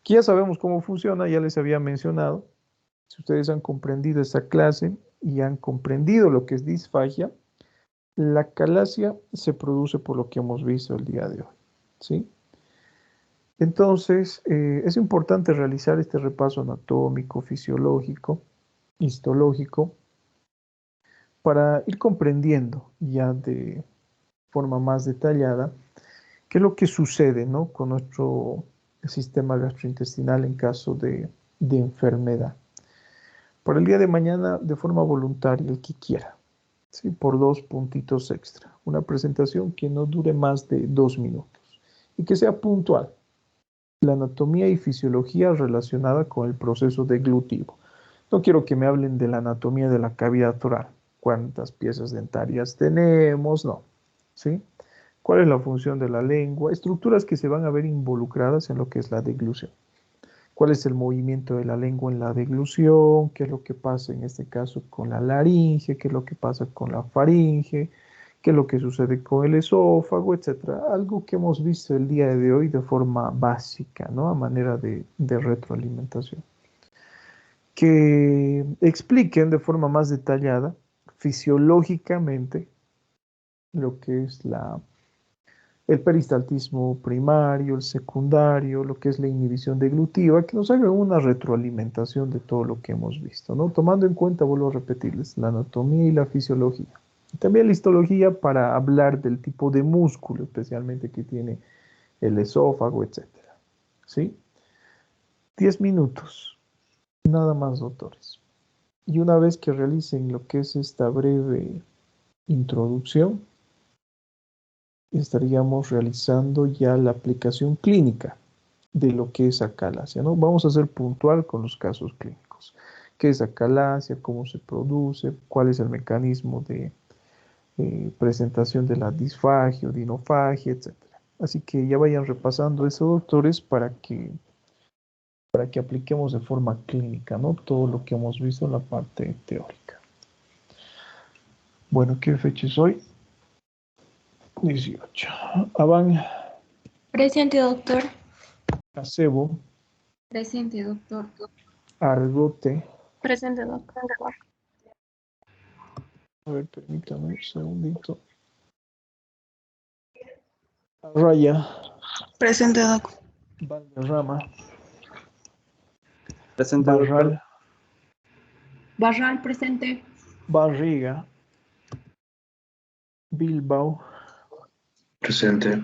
Speaker 1: Aquí ya sabemos cómo funciona, ya les había mencionado. Si ustedes han comprendido esta clase y han comprendido lo que es disfagia, la calasia se produce por lo que hemos visto el día de hoy, ¿sí? Entonces, es importante realizar este repaso anatómico, fisiológico, histológico, para ir comprendiendo ya de forma más detallada qué es lo que sucede, ¿no?, con nuestro sistema gastrointestinal en caso de enfermedad. Para el día de mañana, de forma voluntaria, el que quiera, ¿sí?, por 2 puntitos extra. Una presentación que no dure más de 2 minutos y que sea puntual. La anatomía y fisiología relacionada con el proceso deglutivo. No quiero que me hablen de la anatomía de la cavidad oral. ¿Cuántas piezas dentarias tenemos? No. ¿Sí? ¿Cuál es la función de la lengua? Estructuras que se van a ver involucradas en lo que es la deglución. ¿Cuál es el movimiento de la lengua en la deglución? ¿Qué es lo que pasa en este caso con la laringe? ¿Qué es lo que pasa con la faringe? ¿Qué es lo que sucede con el esófago, etcétera? Algo que hemos visto el día de hoy de forma básica, ¿no?, a manera de retroalimentación. Que expliquen de forma más detallada, fisiológicamente, lo que es el peristaltismo primario, el secundario, lo que es la inhibición deglutiva, que nos hagan una retroalimentación de todo lo que hemos visto, ¿no? Tomando en cuenta, vuelvo a repetirles, la anatomía y la fisiología. Y también la histología para hablar del tipo de músculo, especialmente que tiene el esófago, etcétera. ¿Sí? 10 minutos, nada más, doctores. Y una vez que realicen lo que es esta breve introducción, estaríamos realizando ya la aplicación clínica de lo que es acalasia, ¿no? Vamos a ser puntual con los casos clínicos. ¿Qué es acalasia? ¿Cómo se produce? ¿Cuál es el mecanismo de presentación de la disfagia, dinofagia, etcétera? Así que ya vayan repasando eso, doctores, para que apliquemos de forma clínica, ¿no?, todo lo que hemos visto en la parte teórica. Bueno, ¿qué fecha es hoy? 18. Avan.
Speaker 2: Presente, doctor.
Speaker 1: Acebo.
Speaker 11: Presente, doctor.
Speaker 1: Argote.
Speaker 2: Presente, doctor.
Speaker 1: A ver, permítame un segundito. Raya.
Speaker 12: Presente, doc.
Speaker 1: Valderrama.
Speaker 9: Presente,
Speaker 1: Barral.
Speaker 9: doctor.
Speaker 11: Barral, presente.
Speaker 1: Barriga. Bilbao.
Speaker 7: Presente.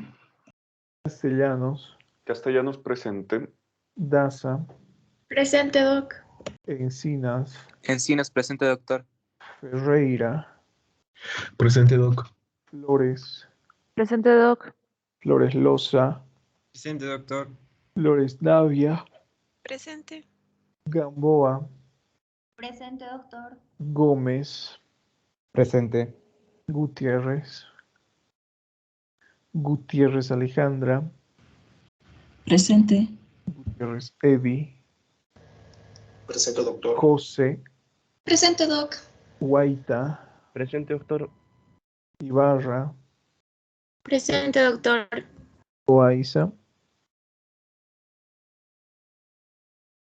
Speaker 1: Castellanos.
Speaker 3: Castellanos, presente.
Speaker 1: Daza.
Speaker 2: Presente, doc.
Speaker 1: Encinas.
Speaker 13: Encinas, presente, doctor.
Speaker 1: Ferreira.
Speaker 7: Presente, doc.
Speaker 1: Flores.
Speaker 2: Presente, doc.
Speaker 1: Flores Loza.
Speaker 13: Presente, doctor.
Speaker 1: Flores Navia.
Speaker 10: Presente.
Speaker 1: Gamboa.
Speaker 11: Presente, doctor.
Speaker 1: Gómez.
Speaker 14: Presente.
Speaker 1: Gutiérrez. Gutiérrez Alejandra.
Speaker 5: Presente.
Speaker 1: Gutiérrez Eddie.
Speaker 7: Presente, doctor.
Speaker 1: José.
Speaker 2: Presente, doc.
Speaker 1: Guaita.
Speaker 14: Presente, doctor.
Speaker 1: Ibarra.
Speaker 2: Presente, doctor.
Speaker 1: Loaiza.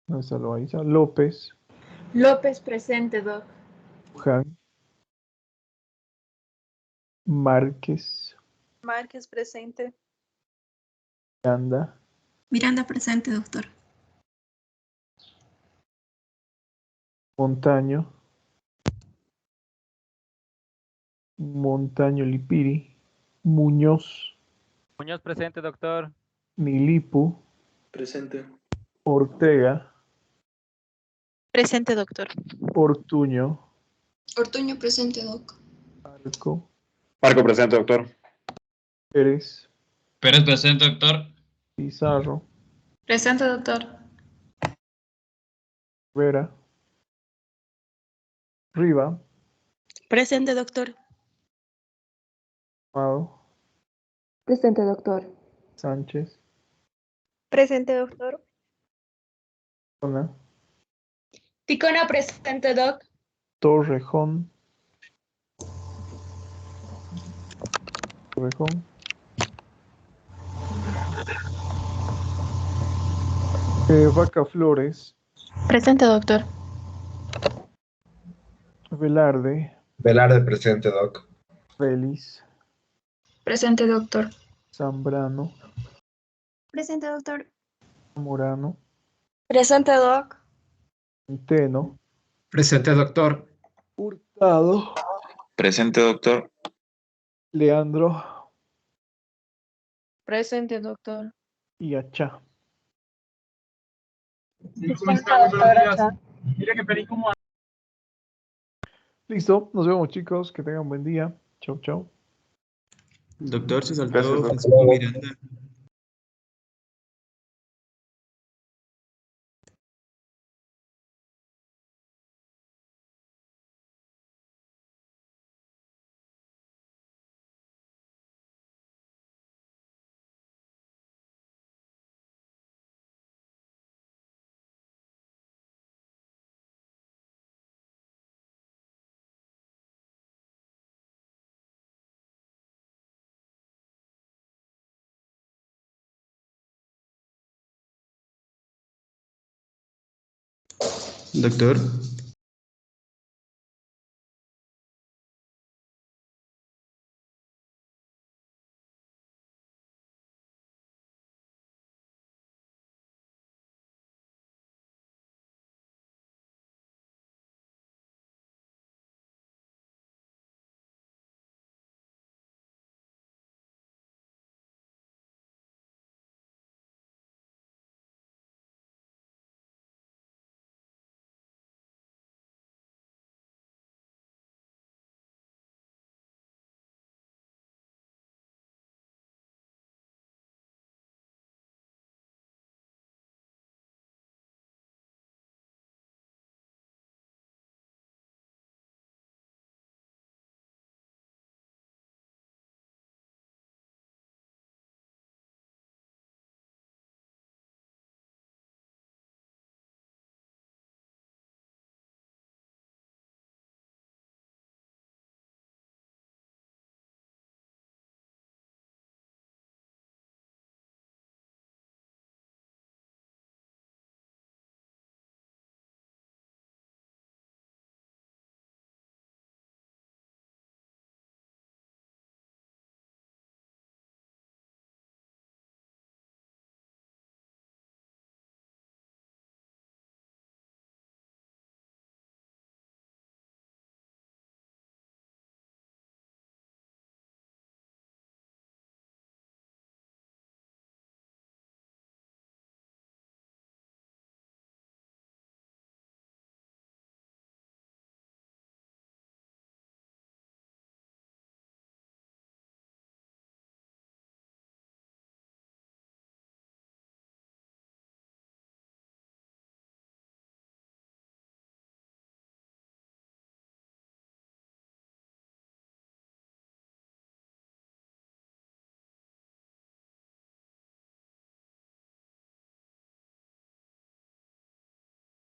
Speaker 1: ¿Dónde está Loaiza? López.
Speaker 2: López, presente, doc.
Speaker 1: Luján. Márquez.
Speaker 10: Márquez, presente.
Speaker 1: Miranda.
Speaker 5: Miranda, presente, doctor.
Speaker 1: Montaño. Montaño Lipiri. Muñoz.
Speaker 15: Muñoz, presente, doctor.
Speaker 1: Milipu.
Speaker 7: Presente.
Speaker 1: Ortega.
Speaker 10: Presente, doctor.
Speaker 1: Ortuño.
Speaker 2: Ortuño, presente, doc.
Speaker 1: Arco.
Speaker 3: Marco, presente, doctor.
Speaker 1: Pérez.
Speaker 15: Pérez, presente, doctor.
Speaker 1: Pizarro.
Speaker 2: Presente, doctor.
Speaker 1: Vera. Riva.
Speaker 2: Presente, doctor.
Speaker 1: Amado,
Speaker 11: Presente, doctor.
Speaker 1: Sánchez,
Speaker 16: Presente, doctor.
Speaker 1: Zona,
Speaker 16: Ticona presente, doc.
Speaker 1: Torrejón, Vaca Flores,
Speaker 2: Presente, doctor.
Speaker 1: Velarde,
Speaker 7: Velarde presente, Doc.
Speaker 1: Félix,
Speaker 16: Presente, doctor.
Speaker 1: Zambrano,
Speaker 16: Presente, doctor.
Speaker 1: Morano,
Speaker 16: Presente, doc.
Speaker 1: Centeno,
Speaker 6: Presente, doctor.
Speaker 1: Hurtado,
Speaker 8: Presente, doctor.
Speaker 1: Leandro
Speaker 16: Presente, doctor.
Speaker 1: y Achá. Listo, nos vemos chicos, que tengan buen día. Chau, chau.
Speaker 13: Doctor, se
Speaker 3: Gracias,
Speaker 13: saltó
Speaker 3: doctor.
Speaker 13: Francisco Miranda. Doctor.